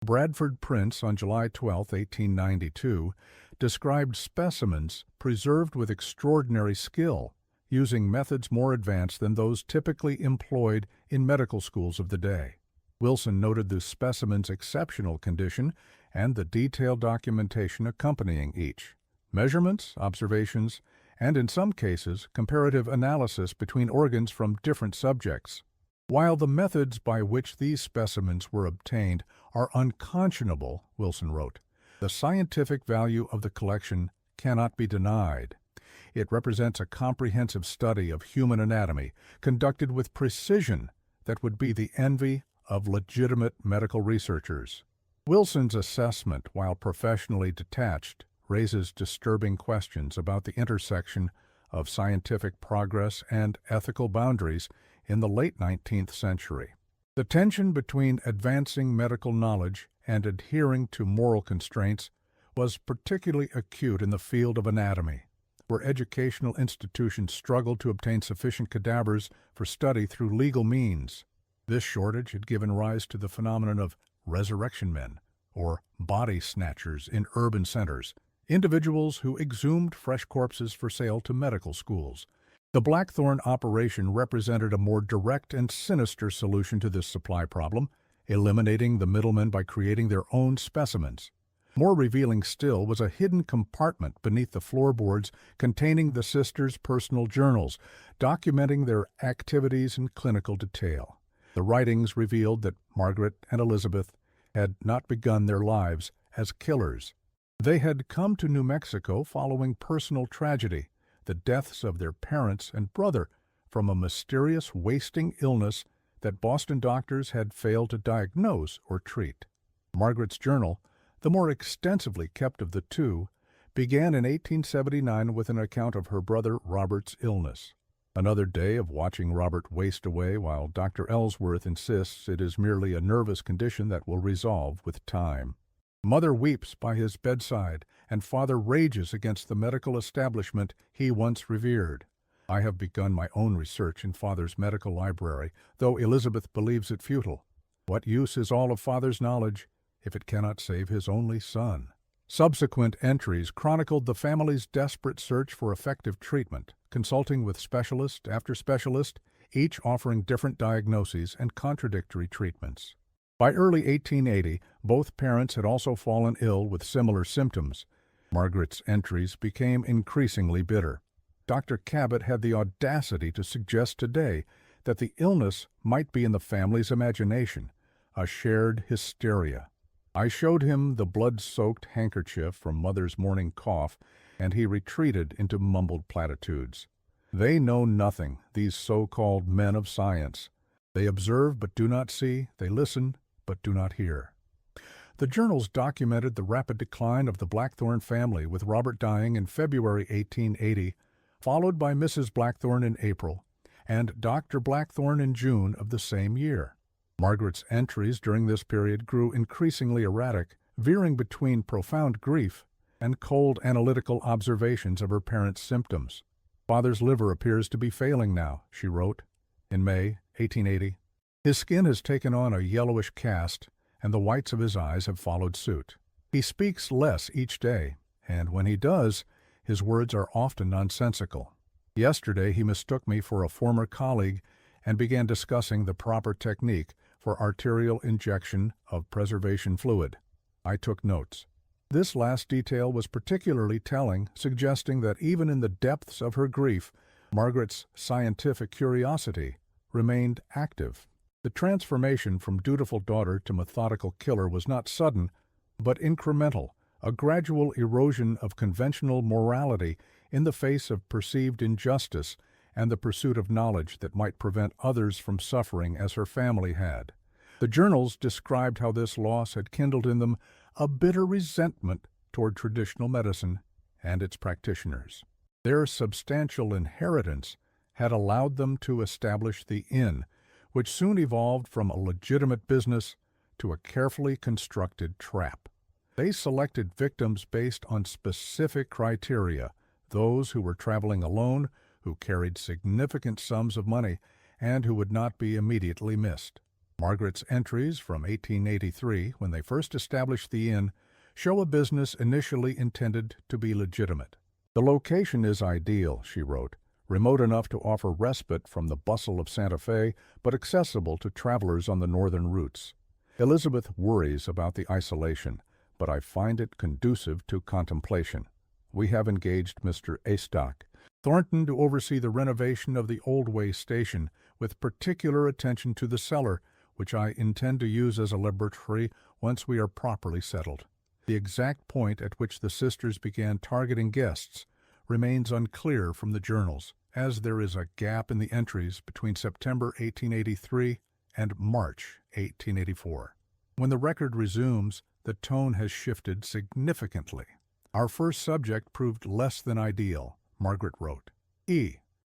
Bradford Prince on July 12, 1892, described specimens preserved with extraordinary skill, using methods more advanced than those typically employed in medical schools of the day. Wilson noted the specimen's exceptional condition and the detailed documentation accompanying each. Measurements, observations, and in some cases, comparative analysis between organs from different subjects. While the methods by which these specimens were obtained are unconscionable, Wilson wrote, the scientific value of the collection cannot be denied. It represents a comprehensive study of human anatomy, conducted with precision that would be the envy of legitimate medical researchers. Wilson's assessment, while professionally detached, raises disturbing questions about the intersection of scientific progress and ethical boundaries in the late 19th century. The tension between advancing medical knowledge and adhering to moral constraints was particularly acute in the field of anatomy, where educational institutions struggled to obtain sufficient cadavers for study through legal means. This shortage had given rise to the phenomenon of resurrection men, or body snatchers in urban centers, individuals who exhumed fresh corpses for sale to medical schools. The Blackthorne operation represented a more direct and sinister solution to this supply problem, eliminating the middlemen by creating their own specimens. More revealing still was a hidden compartment beneath the floorboards containing the sisters' personal journals, documenting their activities in clinical detail. The writings revealed that Margaret and Elizabeth had not begun their lives as killers. They had come to New Mexico following personal tragedy, the deaths of their parents and brother, from a mysterious wasting illness that Boston doctors had failed to diagnose or treat. Margaret's journal, the more extensively kept of the two, began in 1879 with an account of her brother Robert's illness. Another day of watching Robert waste away while Dr. Ellsworth insists it is merely a nervous condition that will resolve with time. Mother weeps by his bedside, and father rages against the medical establishment he once revered. I have begun my own research in father's medical library, though Elizabeth believes it futile. What use is all of father's knowledge if it cannot save his only son? Subsequent entries chronicled the family's desperate search for effective treatment, consulting with specialist after specialist, each offering different diagnoses and contradictory treatments. By early 1880, both parents had also fallen ill with similar symptoms. Margaret's entries became increasingly bitter. Dr. Cabot had the audacity to suggest today that the illness might be in the family's imagination, a shared hysteria. I showed him the blood-soaked handkerchief from Mother's morning cough, and he retreated into mumbled platitudes. They know nothing, these so-called men of science. They observe but do not see, they listen but do not hear. The journals documented the rapid decline of the Blackthorne family, with Robert dying in February 1880, followed by Mrs. Blackthorne in April, and Dr. Blackthorne in June of the same year. Margaret's entries during this period grew increasingly erratic, veering between profound grief and cold analytical observations of her parents' symptoms. Father's liver appears to be failing now, she wrote in May 1880. His skin has taken on a yellowish cast, and the whites of his eyes have followed suit. He speaks less each day, and when he does, his words are often nonsensical. Yesterday he mistook me for a former colleague and began discussing the proper technique for arterial injection of preservation fluid. I took notes. This last detail was particularly telling, suggesting that even in the depths of her grief, Margaret's scientific curiosity remained active. The transformation from dutiful daughter to methodical killer was not sudden, but incremental, a gradual erosion of conventional morality in the face of perceived injustice and the pursuit of knowledge that might prevent others from suffering as her family had. The journals described how this loss had kindled in them a bitter resentment toward traditional medicine and its practitioners. Their substantial inheritance had allowed them to establish the inn, which soon evolved from a legitimate business to a carefully constructed trap. They selected victims based on specific criteria, those who were traveling alone, who carried significant sums of money, and who would not be immediately missed. Margaret's entries from 1883, when they first established the inn, show a business initially intended to be legitimate. "The location is ideal," she wrote, "remote enough to offer respite from the bustle of Santa Fe, but accessible to travelers on the northern routes. Elizabeth worries about the isolation, but I find it conducive to contemplation. We have engaged Mr. Estock, Thornton, to oversee the renovation of the Old Way station, with particular attention to the cellar, which I intend to use as a laboratory once we are properly settled." The exact point at which the sisters began targeting guests remains unclear from the journals, as there is a gap in the entries between September 1883 and March 1884. When the record resumes, the tone has shifted significantly. "Our first subject proved less than ideal," Margaret wrote.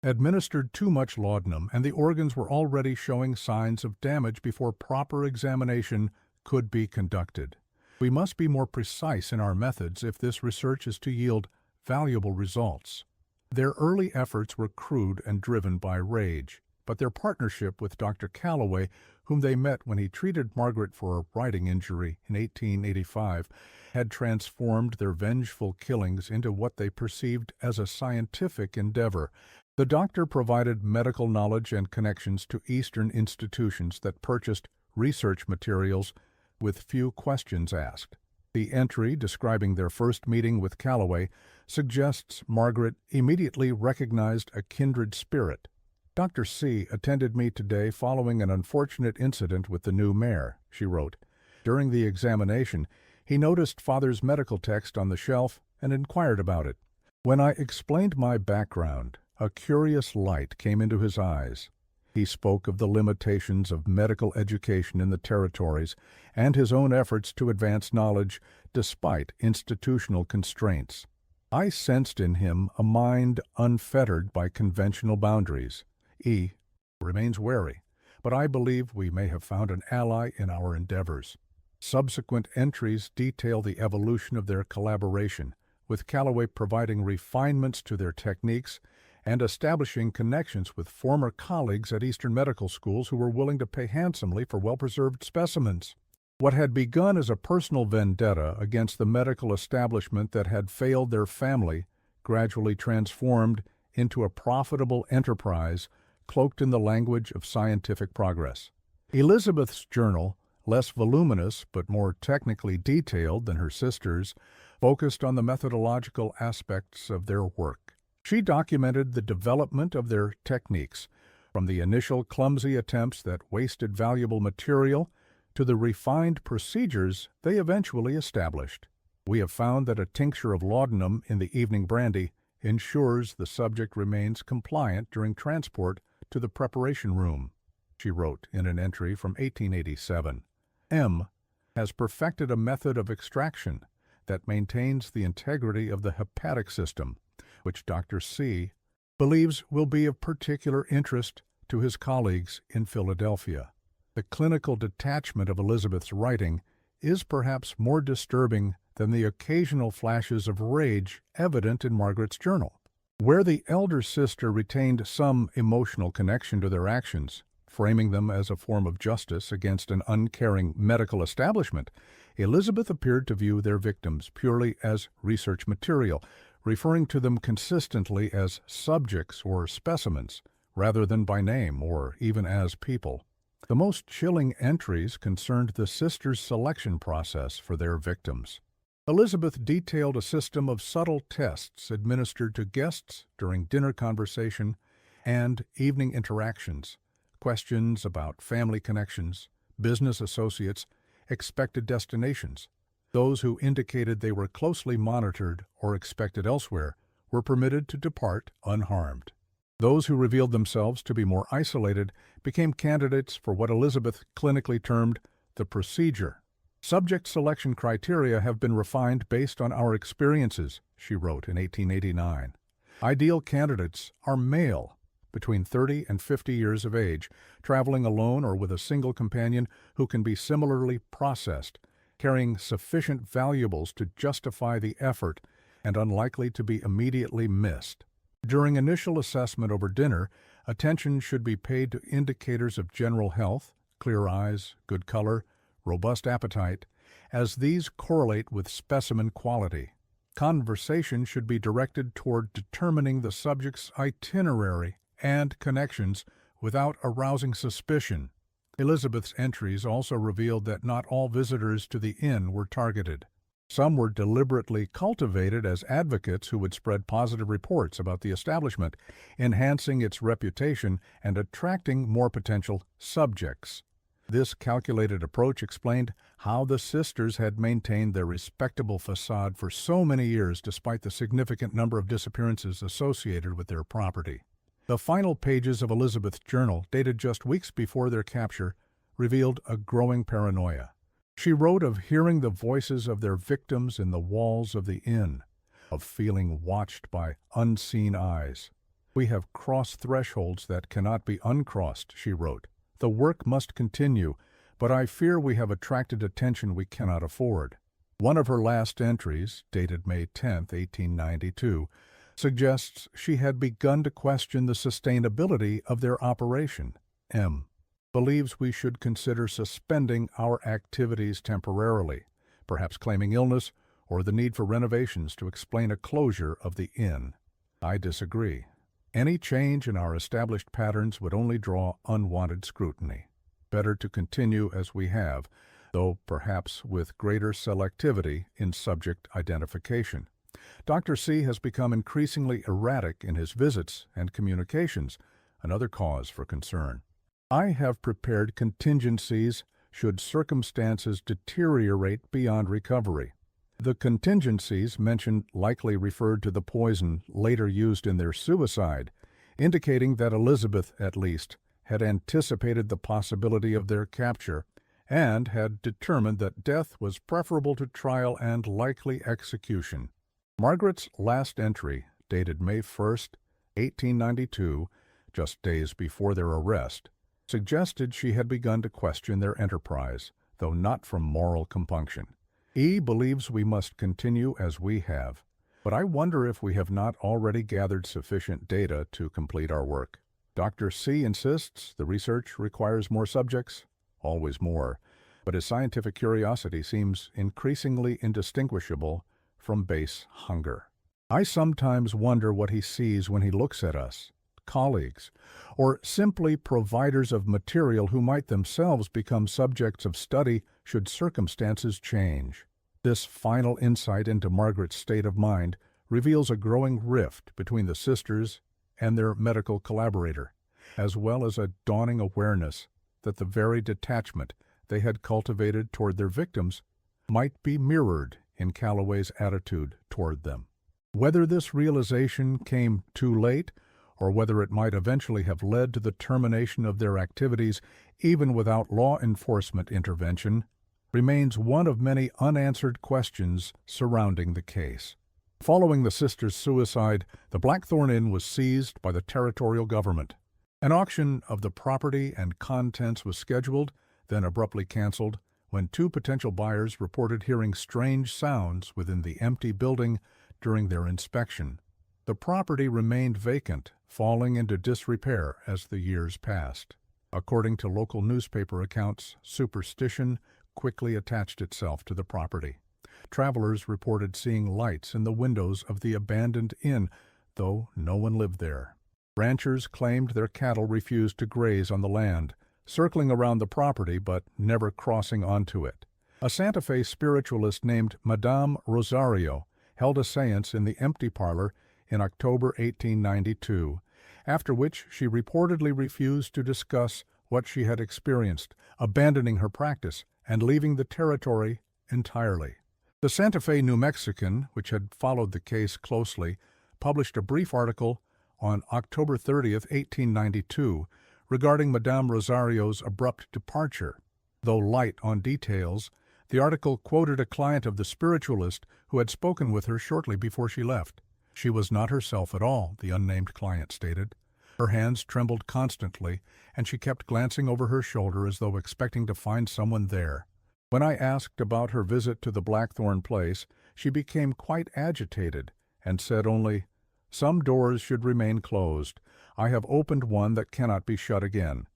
Administered too much laudanum, and the organs were already showing signs of damage before proper examination could be conducted. We must be more precise in our methods if this research is to yield valuable results. Their early efforts were crude and driven by rage, but their partnership with Dr. Calloway, whom they met when he treated Margaret for a riding injury in 1885, had transformed their vengeful killings into what they perceived as a scientific endeavor. The doctor provided medical knowledge and connections to Eastern institutions that purchased research materials with few questions asked. The entry describing their first meeting with Calloway suggests Margaret immediately recognized a kindred spirit. "Dr. C. attended me today following an unfortunate incident with the new mayor," she wrote. "During the examination, he noticed Father's medical text on the shelf and inquired about it. When I explained my background, a curious light came into his eyes. He spoke of the limitations of medical education in the territories and his own efforts to advance knowledge despite institutional constraints. I sensed in him a mind unfettered by conventional boundaries. E. remains wary, but I believe we may have found an ally in our endeavors." Subsequent entries detail the evolution of their collaboration, with Calloway providing refinements to their techniques and establishing connections with former colleagues at Eastern medical schools who were willing to pay handsomely for well-preserved specimens. What had begun as a personal vendetta against the medical establishment that had failed their family gradually transformed into a profitable enterprise cloaked in the language of scientific progress. Elizabeth's journal, less voluminous but more technically detailed than her sister's, focused on the methodological aspects of their work. She documented the development of their techniques, from the initial clumsy attempts that wasted valuable material to the refined procedures they eventually established. "We have found that a tincture of laudanum in the evening brandy ensures the subject remains compliant during transport to the preparation room," she wrote in an entry from 1887. "M. has perfected a method of extraction that maintains the integrity of the hepatic system, which Dr. C. believes will be of particular interest to his colleagues in Philadelphia." The clinical detachment of Elizabeth's writing is perhaps more disturbing than the occasional flashes of rage evident in Margaret's journal. Where the elder sister retained some emotional connection to their actions, Framing them as a form of justice against an uncaring medical establishment, Elizabeth appeared to view their victims purely as research material, referring to them consistently as subjects or specimens, rather than by name or even as people. The most chilling entries concerned the sisters' selection process for their victims. Elizabeth detailed a system of subtle tests administered to guests during dinner conversation and evening interactions, questions about family connections, business associates, expected destinations. Those who indicated they were closely monitored or expected elsewhere were permitted to depart unharmed. Those who revealed themselves to be more isolated became candidates for what Elizabeth clinically termed the procedure. Subject selection criteria have been refined based on our experiences, she wrote in 1889. Ideal candidates are male, between 30 and 50 years of age, traveling alone or with a single companion who can be similarly processed, carrying sufficient valuables to justify the effort, and unlikely to be immediately missed. During initial assessment over dinner, attention should be paid to indicators of general health, clear eyes, good color, robust appetite, as these correlate with specimen quality. Conversation should be directed toward determining the subject's itinerary and connections without arousing suspicion. Elizabeth's entries also revealed that not all visitors to the inn were targeted. Some were deliberately cultivated as advocates who would spread positive reports about the establishment, enhancing its reputation and attracting more potential subjects. This calculated approach explained how the sisters had maintained their respectable facade for so many years despite the significant number of disappearances associated with their property. The final pages of Elizabeth's journal, dated just weeks before their capture, revealed a growing paranoia. She wrote of hearing the voices of their victims in the walls of the inn, of feeling watched by unseen eyes. "We have crossed thresholds that cannot be uncrossed," she wrote. "The work must continue, but I fear we have attracted attention we cannot afford." One of her last entries, dated May 10, 1892, suggests she had begun to question the sustainability of their operation. M. believes we should consider suspending our activities temporarily, perhaps claiming illness or the need for renovations to explain a closure of the inn. I disagree. Any change in our established patterns would only draw unwanted scrutiny. Better to continue as we have, though perhaps with greater selectivity in subject identification. Dr. C has become increasingly erratic in his visits and communications, another cause for concern. I have prepared contingencies should circumstances deteriorate beyond recovery. The contingencies mentioned likely referred to the poison later used in their suicide, indicating that Elizabeth, at least, had anticipated the possibility of their capture and had determined that death was preferable to trial and likely execution. Margaret's last entry, dated May 1, 1892, just days before their arrest, suggested she had begun to question their enterprise, though not from moral compunction. E believes we must continue as we have, but I wonder if we have not already gathered sufficient data to complete our work. Dr. C insists the research requires more subjects, always more, but his scientific curiosity seems increasingly indistinguishable from base hunger. I sometimes wonder what he sees when he looks at us, colleagues, or simply providers of material who might themselves become subjects of study should circumstances change. This final insight into Margaret's state of mind reveals a growing rift between the sisters and their medical collaborator, as well as a dawning awareness that the very detachment they had cultivated toward their victims might be mirrored in Calloway's attitude toward them. Whether this realization came too late, or whether it might eventually have led to the termination of their activities even without law enforcement intervention, remains one of many unanswered questions surrounding the case. Following the sisters' suicide, the Blackthornne Inn was seized by the territorial government. An auction of the property and contents was scheduled, then abruptly canceled, when two potential buyers reported hearing strange sounds within the empty building during their inspection. The property remained vacant, falling into disrepair as the years passed. According to local newspaper accounts, superstition quickly attached itself to the property. Travelers reported seeing lights in the windows of the abandoned inn, though no one lived there. Ranchers claimed their cattle refused to graze on the land, circling around the property but never crossing onto it. A Santa Fe spiritualist named Madame Rosario held a séance in the empty parlor in October 1892, after which she reportedly refused to discuss what she had experienced, abandoning her practice and leaving the territory entirely. The Santa Fe New Mexican, which had followed the case closely, published a brief article on October 30th, 1892, regarding Madame Rosario's abrupt departure. Though light on details, the article quoted a client of the spiritualist who had spoken with her shortly before she left. She was not herself at all, the unnamed client stated. Her hands trembled constantly, and she kept glancing over her shoulder as though expecting to find someone there. When I asked about her visit to the Blackthornne place, she became quite agitated and said only, "Some doors should remain closed. I have opened one that cannot be shut again."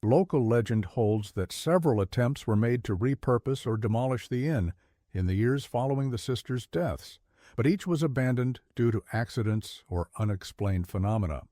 Local legend holds that several attempts were made to repurpose or demolish the inn in the years following the sisters' deaths, but each was abandoned due to accidents or unexplained phenomena.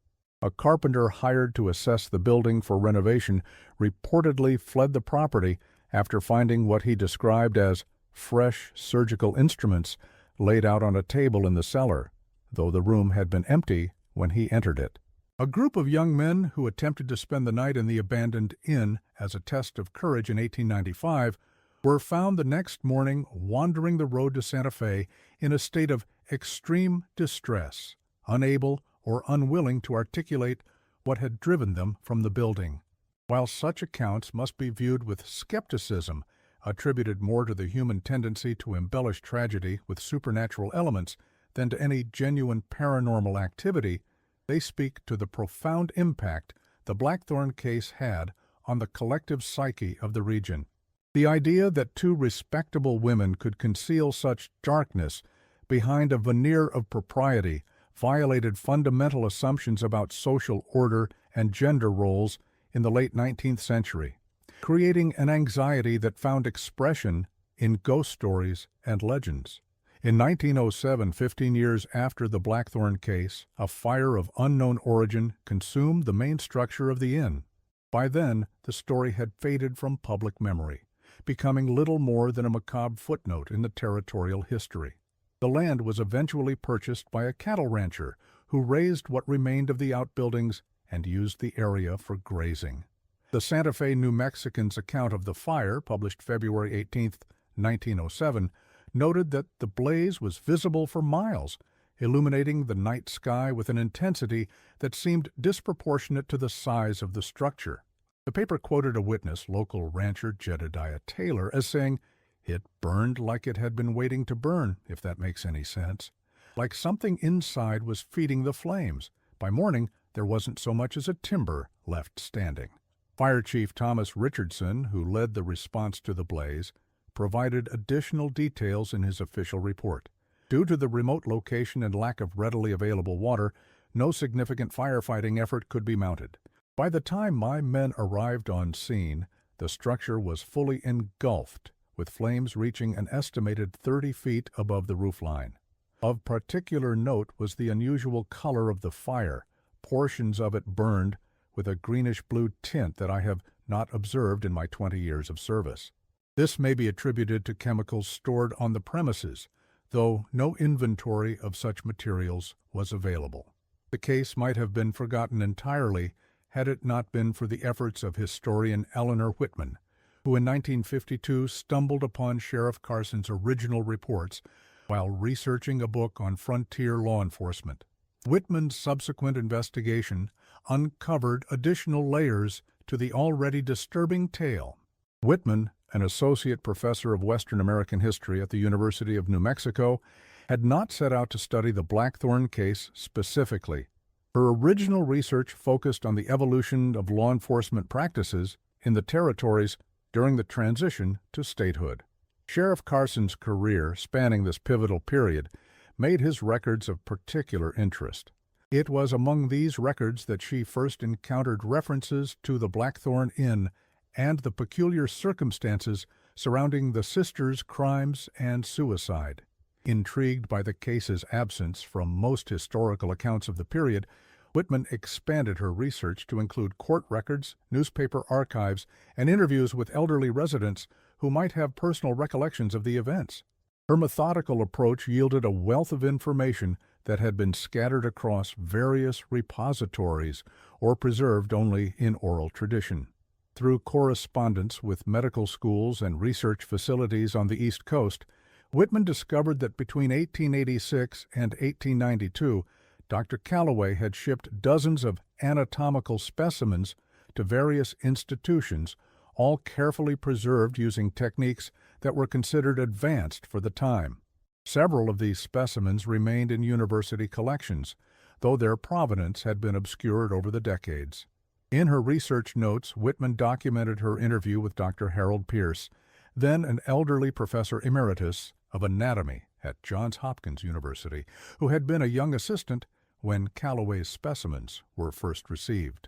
A carpenter hired to assess the building for renovation reportedly fled the property after finding what he described as fresh surgical instruments laid out on a table in the cellar, though the room had been empty when he entered it. A group of young men who attempted to spend the night in the abandoned inn as a test of courage in 1895 were found the next morning wandering the road to Santa Fe in a state of extreme distress, unable or unwilling to articulate what had driven them from the building. While such accounts must be viewed with skepticism, attributed more to the human tendency to embellish tragedy with supernatural elements than to any genuine paranormal activity, they speak to the profound impact the Blackthornne case had on the collective psyche of the region. The idea that two respectable women could conceal such darkness behind a veneer of propriety violated fundamental assumptions about social order and gender roles in the late 19th century, creating an anxiety that found expression in ghost stories and legends. In 1907, 15 years after the Blackthornne case, a fire of unknown origin consumed the main structure of the inn. By then, the story had faded from public memory, becoming little more than a macabre footnote in the territorial history. The land was eventually purchased by a cattle rancher who raised what remained of the outbuildings and used the area for grazing. The Santa Fe New Mexican's account of the fire, published February 18, 1907, noted that the blaze was visible for miles, illuminating the night sky with an intensity that seemed disproportionate to the size of the structure. The paper quoted a witness, local rancher Jedediah Taylor, as saying, "It burned like it had been waiting to burn, if that makes any sense. Like something inside was feeding the flames. By morning, there wasn't so much as a timber left standing." Fire Chief Thomas Richardson, who led the response to the blaze, provided additional details in his official report. Due to the remote location and lack of readily available water, no significant firefighting effort could be mounted. By the time my men arrived on scene, the structure was fully engulfed, with flames reaching an estimated 30 feet above the roofline. Of particular note was the unusual color of the fire. Portions of it burned with a greenish-blue tint that I have not observed in my 20 years of service. This may be attributed to chemicals stored on the premises, though no inventory of such materials was available. The case might have been forgotten entirely had it not been for the efforts of historian Eleanor Whitman, who in 1952 stumbled upon Sheriff Carson's original reports while researching a book on frontier law enforcement. Whitman's subsequent investigation uncovered additional layers to the already disturbing tale. Whitman, an associate professor of Western American history at the University of New Mexico, had not set out to study the Blackthornne case specifically. Her original research focused on the evolution of law enforcement practices in the territories during the transition to statehood. Sheriff Carson's career, spanning this pivotal period, made his records of particular interest. It was among these records that she first encountered references to the Blackthornne Inn and the peculiar circumstances surrounding the sisters' crimes and suicide. Intrigued by the case's absence from most historical accounts of the period, Whitman expanded her research to include court records, newspaper archives, and interviews with elderly residents who might have personal recollections of the events. Her methodical approach yielded a wealth of information that had been scattered across various repositories or preserved only in oral tradition. Through correspondence with medical schools and research facilities on the East Coast, Whitman discovered that between 1886 and 1892, Dr. Calloway had shipped dozens of anatomical specimens to various institutions, all carefully preserved using techniques that were considered advanced for the time. Several of these specimens remained in university collections, though their provenance had been obscured over the decades. In her research notes, Whitman documented her interview with Dr. Harold Pierce, then an elderly professor emeritus of anatomy at Johns Hopkins University, who had been a young assistant when Calloway's specimens were first received.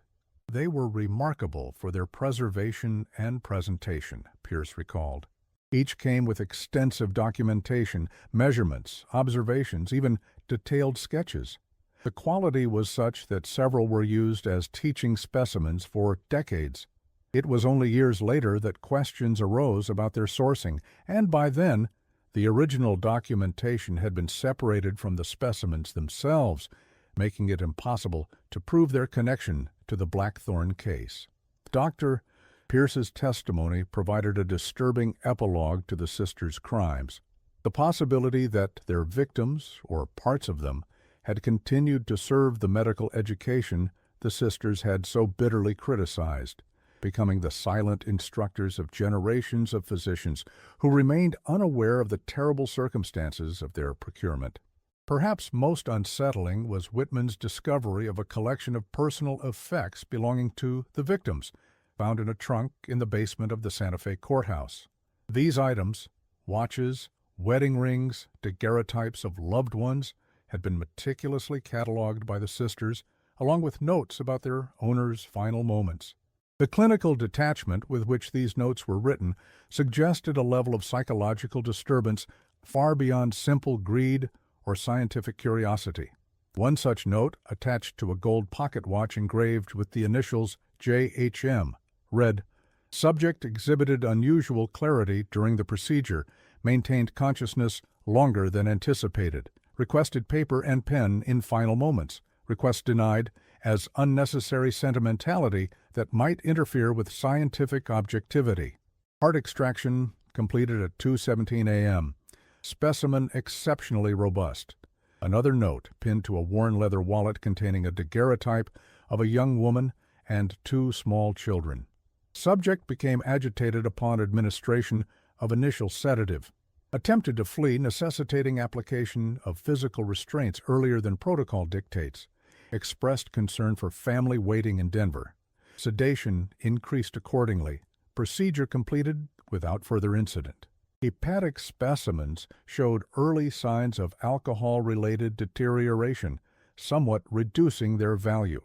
They were remarkable for their preservation and presentation, Pierce recalled. Each came with extensive documentation, measurements, observations, even detailed sketches. The quality was such that several were used as teaching specimens for decades. It was only years later that questions arose about their sourcing, and by then, the original documentation had been separated from the specimens themselves, making it impossible to prove their connection to the Blackthorne case. Dr. Pierce's testimony provided a disturbing epilogue to the sisters' crimes. The possibility that their victims, or parts of them, had continued to serve the medical education the sisters had so bitterly criticized, becoming the silent instructors of generations of physicians who remained unaware of the terrible circumstances of their procurement. Perhaps most unsettling was Whitman's discovery of a collection of personal effects belonging to the victims, found in a trunk in the basement of the Santa Fe courthouse. These items, watches, wedding rings, daguerreotypes of loved ones, had been meticulously cataloged by the sisters, along with notes about their owner's final moments. The clinical detachment with which these notes were written suggested a level of psychological disturbance far beyond simple greed or scientific curiosity. One such note, attached to a gold pocket watch engraved with the initials J.H.M., read, "Subject exhibited unusual clarity during the procedure, maintained consciousness longer than anticipated, requested paper and pen in final moments, request denied as unnecessary sentimentality that might interfere with scientific objectivity. Heart extraction completed at 2:17 a.m. Specimen exceptionally robust." Another note pinned to a worn leather wallet containing a daguerreotype of a young woman and 2 small children. Subject became agitated upon administration of initial sedative. Attempted to flee, necessitating application of physical restraints earlier than protocol dictates. Expressed concern for family waiting in Denver. Sedation increased accordingly. Procedure completed without further incident. Hepatic specimens showed early signs of alcohol-related deterioration, somewhat reducing their value.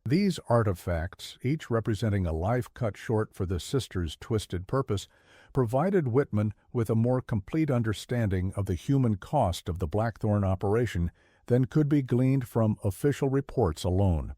These artifacts, each representing a life cut short for the sisters' twisted purpose, provided Whitman with a more complete understanding of the human cost of the Blackthorne operation than could be gleaned from official reports alone.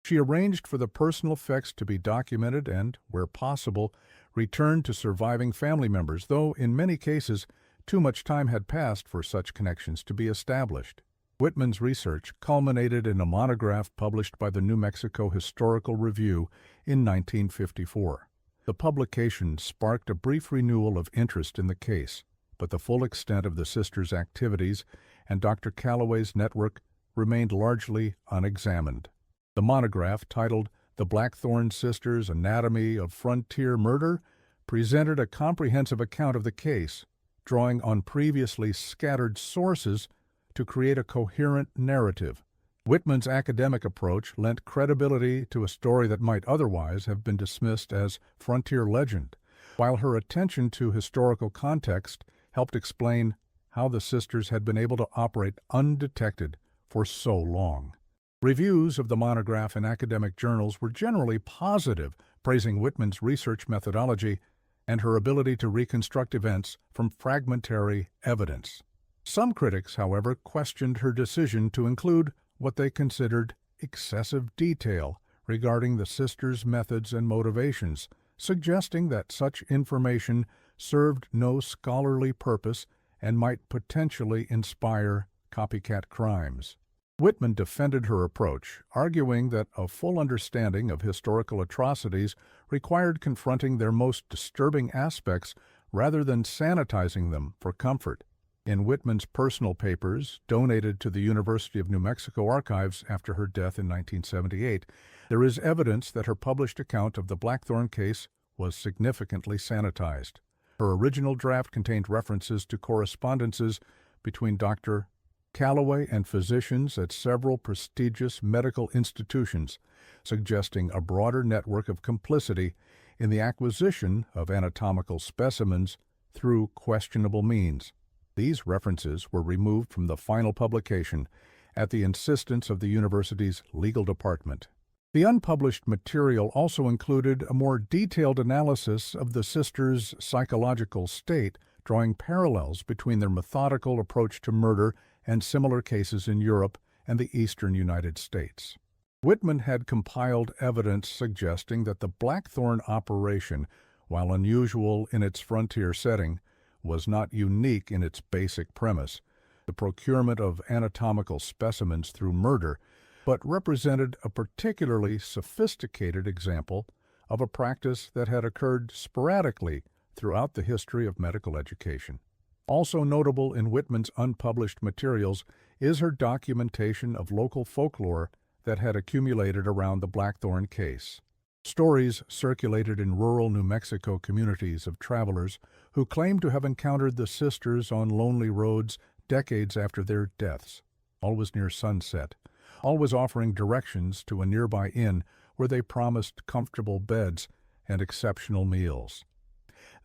She arranged for the personal effects to be documented and, where possible, returned to surviving family members, though in many cases too much time had passed for such connections to be established. Whitman's research culminated in a monograph published by the New Mexico Historical Review in 1954. The publication sparked a brief renewal of interest in the case, but the full extent of the sisters' activities and Dr. Calloway's network remained largely unexamined. The monograph, titled The Blackthorne Sisters' Anatomy of Frontier Murder, presented a comprehensive account of the case, drawing on previously scattered sources to create a coherent narrative. Whitman's academic approach lent credibility to a story that might otherwise have been dismissed as frontier legend, while her attention to historical context helped explain how the sisters had been able to operate undetected for so long. Reviews of the monograph in academic journals were generally positive, praising Whitman's research methodology and her ability to reconstruct events from fragmentary evidence. Some critics, however, questioned her decision to include what they considered excessive detail regarding the sisters' methods and motivations, suggesting that such information served no scholarly purpose and might potentially inspire copycat crimes. Whitman defended her approach, arguing that a full understanding of historical atrocities required confronting their most disturbing aspects rather than sanitizing them for comfort. In Whitman's personal papers, donated to the University of New Mexico archives after her death in 1978, there is evidence that her published account of the Blackthorne case was significantly sanitized. Her original draft contained references to correspondences between Dr. Calloway and physicians at several prestigious medical institutions, suggesting a broader network of complicity in the acquisition of anatomical specimens through questionable means. These references were removed from the final publication at the insistence of the university's legal department. The unpublished material also included a more detailed analysis of the sisters' psychological state, drawing parallels between their methodical approach to murder and similar cases in Europe and the eastern United States. Whitman had compiled evidence suggesting that the Blackthorne operation, while unusual in its frontier setting, was not unique in its basic premise, the procurement of anatomical specimens through murder, but represented a particularly sophisticated example of a practice that had occurred sporadically throughout the history of medical education. Also notable in Whitman's unpublished materials is her documentation of local folklore that had accumulated around the Blackthorne case. Stories circulated in rural New Mexico communities of travelers who claimed to have encountered the sisters on lonely roads decades after their deaths, always near sunset, always offering directions to a nearby inn where they promised comfortable beds and exceptional meals.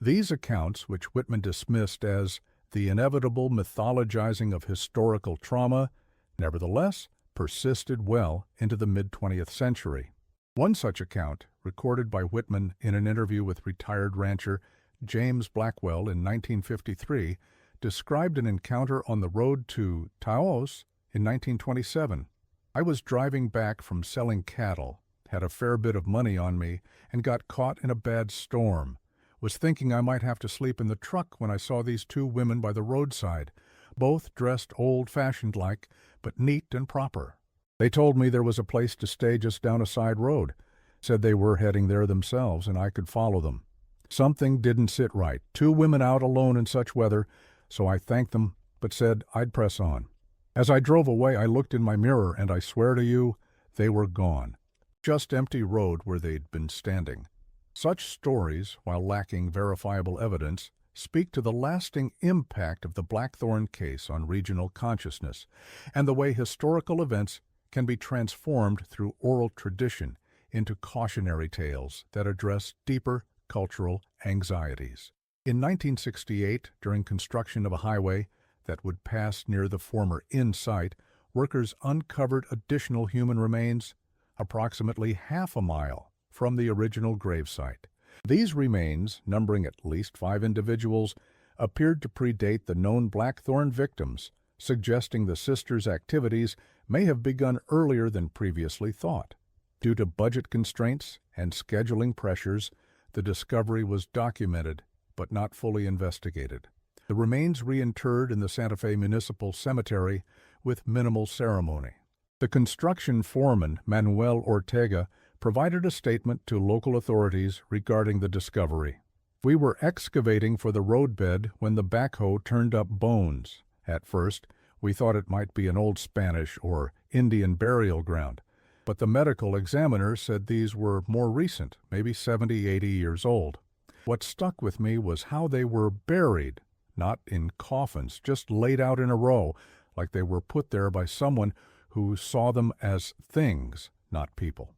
These accounts, which Whitman dismissed as the inevitable mythologizing of historical trauma, nevertheless persisted well into the mid-20th century. One such account, recorded by Whitman in an interview with retired rancher James Blackwell in 1953, described an encounter on the road to Taos in 1927. I was driving back from selling cattle, had a fair bit of money on me, and got caught in a bad storm. Was thinking I might have to sleep in the truck when I saw these two women by the roadside, both dressed old-fashioned like, but neat and proper. They told me there was a place to stay just down a side road, said they were heading there themselves and I could follow them. Something didn't sit right, two women out alone in such weather, so I thanked them, but said I'd press on. As I drove away, I looked in my mirror, and I swear to you, they were gone. Just empty road where they'd been standing. Such stories, while lacking verifiable evidence, speak to the lasting impact of the Blackthorne case on regional consciousness and the way historical events can be transformed through oral tradition into cautionary tales that address deeper cultural anxieties. In 1968, during construction of a highway that would pass near the former inn site, workers uncovered additional human remains approximately half a mile from the original gravesite. These remains, numbering at least 5 individuals, appeared to predate the known Blackthorne victims, suggesting the sisters' activities may have begun earlier than previously thought. Due to budget constraints and scheduling pressures, the discovery was documented but not fully investigated. The remains reinterred in the Santa Fe Municipal Cemetery with minimal ceremony. The construction foreman, Manuel Ortega, provided a statement to local authorities regarding the discovery. We were excavating for the roadbed when the backhoe turned up bones. At first, we thought it might be an old Spanish or Indian burial ground, but the medical examiner said these were more recent, maybe 70, 80 years old. What stuck with me was how they were buried, not in coffins, just laid out in a row, like they were put there by someone who saw them as things, not people.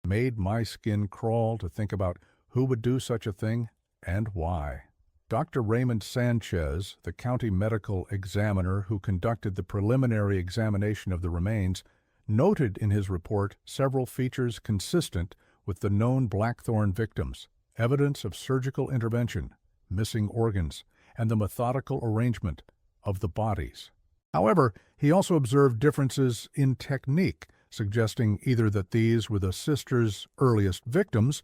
Made my skin crawl to think about who would do such a thing and why. Dr. Raymond Sanchez, the county medical examiner who conducted the preliminary examination of the remains, noted in his report several features consistent with the known Blackthorne victims, evidence of surgical intervention, missing organs, and the methodical arrangement of the bodies. However, he also observed differences in technique, suggesting either that these were the sisters' earliest victims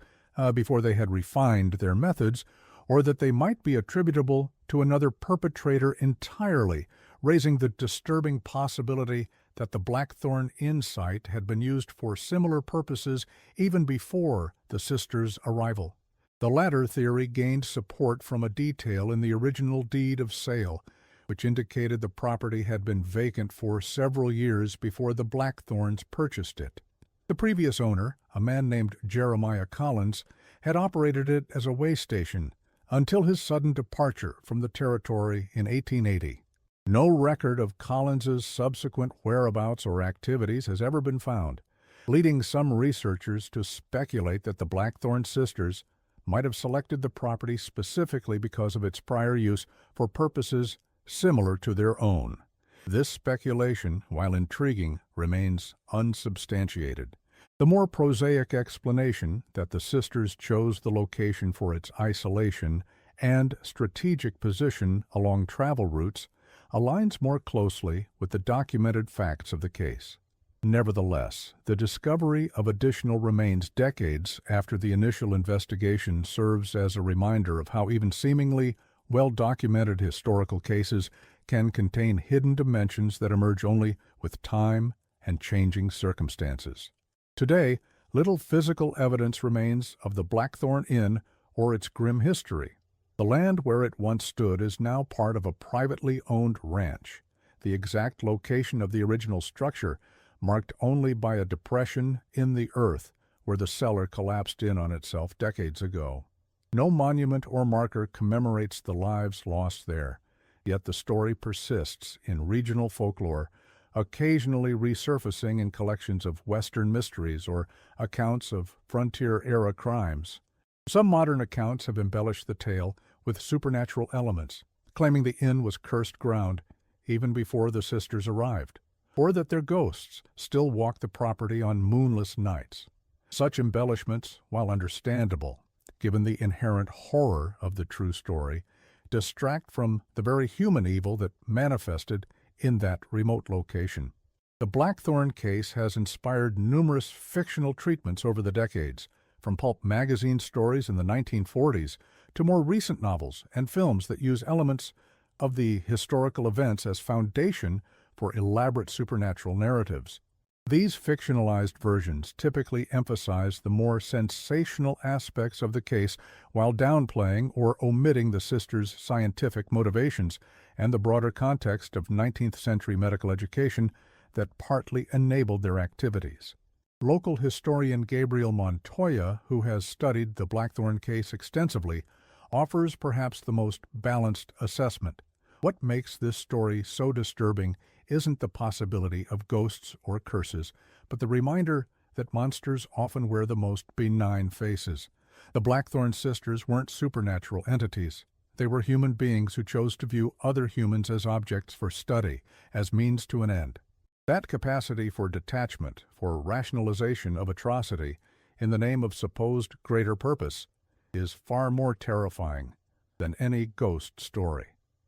before they had refined their methods, or that they might be attributable to another perpetrator entirely, raising the disturbing possibility that the Blackthornne Inn site had been used for similar purposes even before the sisters' arrival. The latter theory gained support from a detail in the original deed of sale, which indicated the property had been vacant for several years before the Blackthornes purchased it. The previous owner, a man named Jeremiah Collins, had operated it as a way station until his sudden departure from the territory in 1880. No record of Collins's subsequent whereabouts or activities has ever been found, leading some researchers to speculate that the Blackthorne sisters might have selected the property specifically because of its prior use for purposes similar to their own. This speculation, while intriguing, remains unsubstantiated. The more prosaic explanation that the sisters chose the location for its isolation and strategic position along travel routes aligns more closely with the documented facts of the case. Nevertheless, the discovery of additional remains decades after the initial investigation serves as a reminder of how even seemingly well-documented historical cases can contain hidden dimensions that emerge only with time and changing circumstances. Today, little physical evidence remains of the Blackthornne Inn or its grim history. The land where it once stood is now part of a privately owned ranch, the exact location of the original structure marked only by a depression in the earth where the cellar collapsed in on itself decades ago. No monument or marker commemorates the lives lost there, yet the story persists in regional folklore, occasionally resurfacing in collections of Western mysteries or accounts of frontier-era crimes. Some modern accounts have embellished the tale with supernatural elements, claiming the inn was cursed ground even before the sisters arrived, or that their ghosts still walk the property on moonless nights. Such embellishments, while understandable, given the inherent horror of the true story, distract from the very human evil that manifested in that remote location. The Blackthorne case has inspired numerous fictional treatments over the decades, from pulp magazine stories in the 1940s to more recent novels and films that use elements of the historical events as foundation for elaborate supernatural narratives. These fictionalized versions typically emphasize the more sensational aspects of the case while downplaying or omitting the sisters' scientific motivations and the broader context of 19th century medical education that partly enabled their activities. Local historian Gabriel Montoya, who has studied the Blackthorne case extensively, offers perhaps the most balanced assessment. What makes this story so disturbing isn't the possibility of ghosts or curses, but the reminder that monsters often wear the most benign faces. The Blackthorne sisters weren't supernatural entities. They were human beings who chose to view other humans as objects for study, as means to an end. That capacity for detachment, for rationalization of atrocity, in the name of supposed greater purpose, is far more terrifying than any ghost story.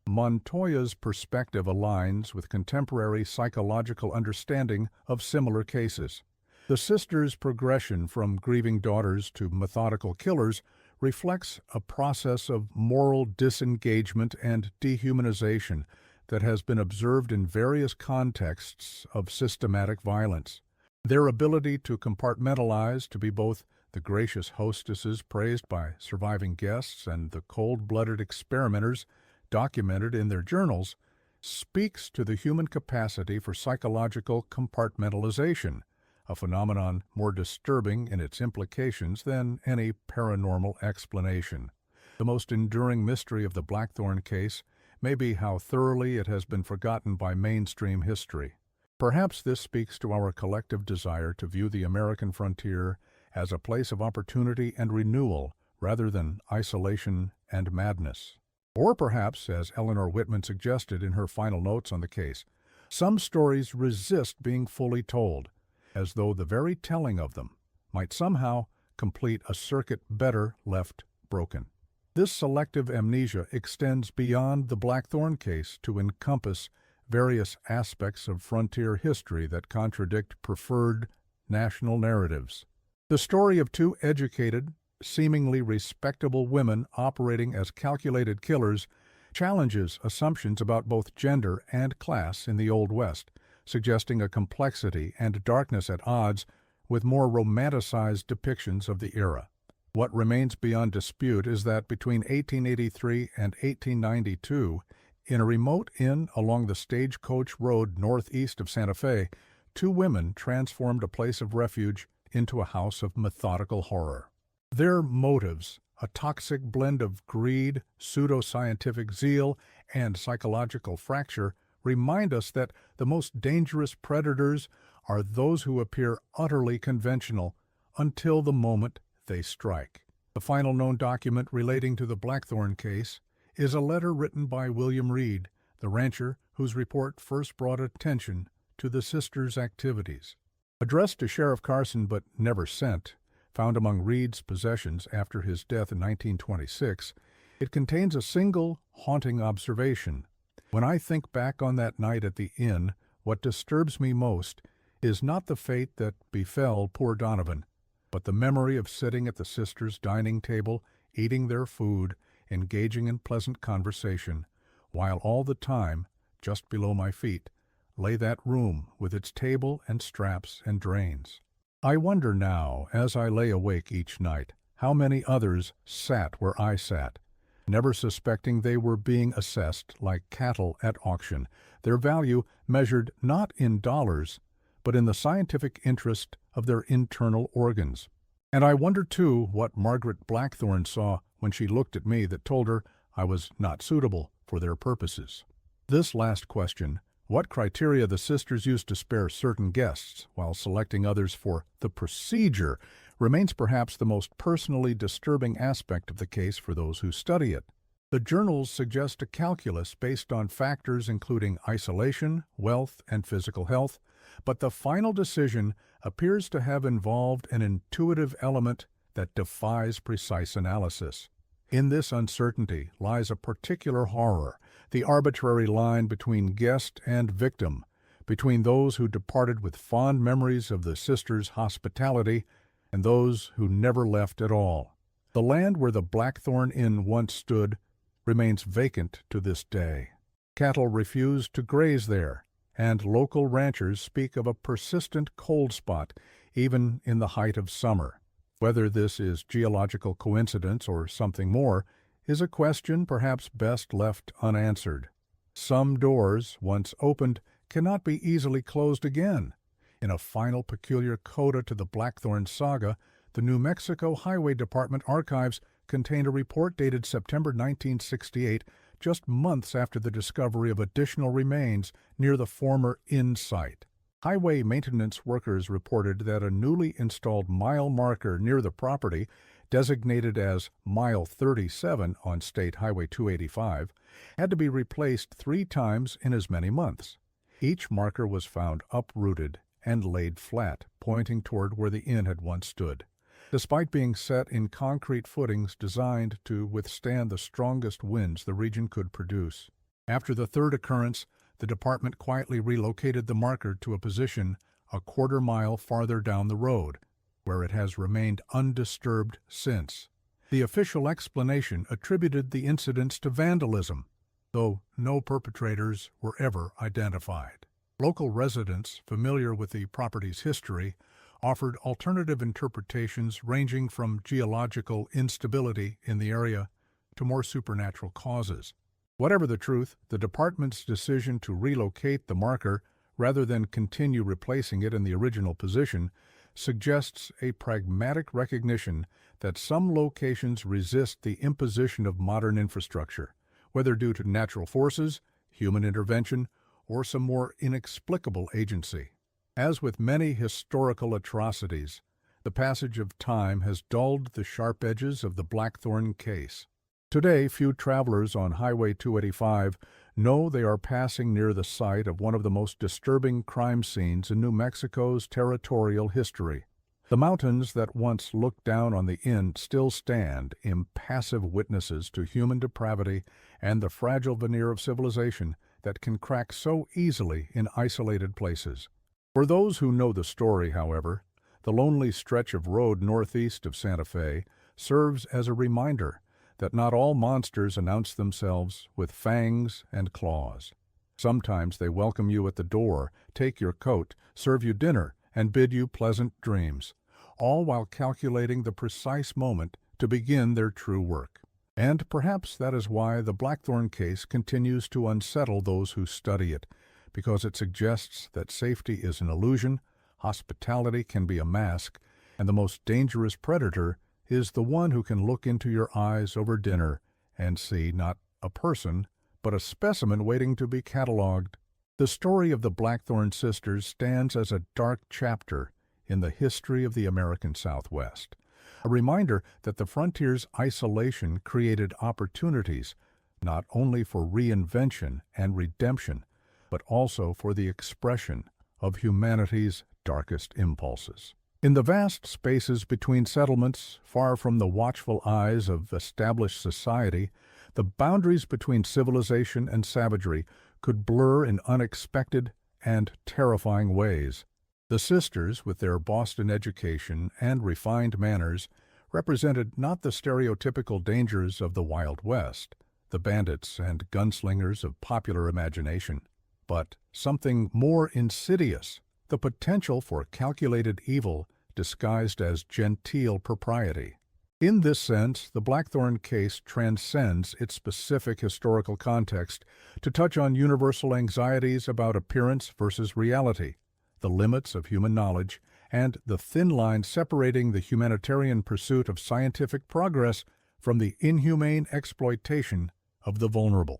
Montoya's perspective aligns with contemporary psychological understanding of similar cases. The sisters' progression from grieving daughters to methodical killers reflects a process of moral disengagement and dehumanization that has been observed in various contexts of systematic violence. Their ability to compartmentalize, to be both the gracious hostesses praised by surviving guests and the cold-blooded experimenters documented in their journals, speaks to the human capacity for psychological compartmentalization, a phenomenon more disturbing in its implications than any paranormal explanation. The most enduring mystery of the Blackthorne case may be how thoroughly it has been forgotten by mainstream history. Perhaps this speaks to our collective desire to view the American frontier as a place of opportunity and renewal rather than isolation and madness. Or perhaps, as Eleanor Whitman suggested in her final notes on the case, some stories resist being fully told, as though the very telling of them might somehow complete a circuit better left broken. This selective amnesia extends beyond the Blackthorne case to encompass various aspects of frontier history that contradict preferred national narratives. The story of two educated, seemingly respectable women operating as calculated killers challenges assumptions about both gender and class in the Old West, suggesting a complexity and darkness at odds with more romanticized depictions of the era. What remains beyond dispute is that between 1883 and 1892, in a remote inn along the Stagecoach Road northeast of Santa Fe, two women transformed a place of refuge into a house of methodical horror. Their motives, a toxic blend of greed, pseudoscientific zeal, and psychological fracture, remind us that the most dangerous predators are those who appear utterly conventional until the moment they strike. The final known document relating to the Blackthorne case is a letter written by William Reed, the rancher whose report first brought attention to the sisters' activities. Addressed to Sheriff Carson but never sent, found among Reed's possessions after his death in 1926, it contains a single haunting observation. When I think back on that night at the inn, what disturbs me most is not the fate that befell poor Donovan, but the memory of sitting at the sisters' dining table, eating their food, engaging in pleasant conversation, while all the time, just below my feet, lay that room with its table and straps and drains. I wonder now, as I lay awake each night, how many others sat where I sat, never suspecting they were being assessed like cattle at auction, their value measured not in dollars, but in the scientific interest of their internal organs. And I wonder, too, what Margaret Blackthorne saw when she looked at me that told her I was not suitable for their purposes. This last question, what criteria the sisters used to spare certain guests while selecting others for the procedure, remains perhaps the most personally disturbing aspect of the case for those who study it. The journals suggest a calculus based on factors including isolation, wealth, and physical health, but the final decision appears to have involved an intuitive element that defies precise analysis. In this uncertainty lies a particular horror, the arbitrary line between guest and victim, between those who departed with fond memories of the sisters' hospitality and those who never left at all. The land where the Blackthornne Inn once stood remains vacant to this day. Cattle refuse to graze there, and local ranchers speak of a persistent cold spot even in the height of summer. Whether this is geological coincidence or something more is a question perhaps best left unanswered. Some doors, once opened, cannot be easily closed again. In a final peculiar coda to the Blackthorne saga, the New Mexico Highway Department archives contain a report dated September 1968, just months after the discovery of additional remains near the former inn site. Highway maintenance workers reported that a newly installed mile marker near the property, designated as Mile 37 on State Highway 285, had to be replaced 3 times in as many months. Each marker was found uprooted and laid flat, pointing toward where the inn had once stood, despite being set in concrete footings designed to withstand the strongest winds the region could produce. After the third occurrence, the department quietly relocated the marker to a position a quarter-mile farther down the road, where it has remained undisturbed since. The official explanation attributed the incidents to vandalism, though no perpetrators were ever identified. Local residents familiar with the property's history offered alternative interpretations ranging from geological instability in the area to more supernatural causes. Whatever the truth, the department's decision to relocate the marker rather than continue replacing it in the original position suggests a pragmatic recognition that some locations resist the imposition of modern infrastructure, whether due to natural forces, human intervention, or some more inexplicable agency. As with many historical atrocities, the passage of time has dulled the sharp edges of the Blackthorne case. Today, few travelers on Highway 285 know they are passing near the site of one of the most disturbing crime scenes in New Mexico's territorial history. The mountains that once looked down on the inn still stand, impassive witnesses to human depravity and the fragile veneer of civilization that can crack so easily in isolated places. For those who know the story, however, the lonely stretch of road northeast of Santa Fe serves as a reminder that not all monsters announce themselves with fangs and claws. Sometimes they welcome you at the door, take your coat, serve you dinner, and bid you pleasant dreams, all while calculating the precise moment to begin their true work. And perhaps that is why the Blackthornne case continues to unsettle those who study it, because it suggests that safety is an illusion, hospitality can be a mask, and the most dangerous predator is the one who can look into your eyes over dinner and see not a person, but a specimen waiting to be cataloged. The story of the Blackthorne sisters stands as a dark chapter in the history of the American Southwest, a reminder that the frontier's isolation created opportunities not only for reinvention and redemption, but also for the expression of humanity's darkest impulses. In the vast spaces between settlements, far from the watchful eyes of established society, the boundaries between civilization and savagery could blur in unexpected and terrifying ways. The sisters, with their Boston education and refined manners, represented not the stereotypical dangers of the Wild West, the bandits and gunslingers of popular imagination, but something more insidious, the potential for calculated evil disguised as genteel propriety. In this sense, the Blackthorne case transcends its specific historical context to touch on universal anxieties about appearance versus reality, the limits of human knowledge, and the thin line separating the humanitarian pursuit of scientific progress from the inhumane exploitation of the vulnerable.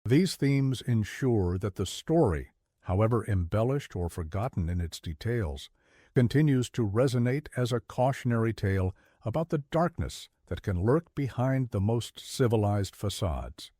These themes ensure that the story, however embellished or forgotten in its details, continues to resonate as a cautionary tale about the darkness that can lurk behind the most civilized facades.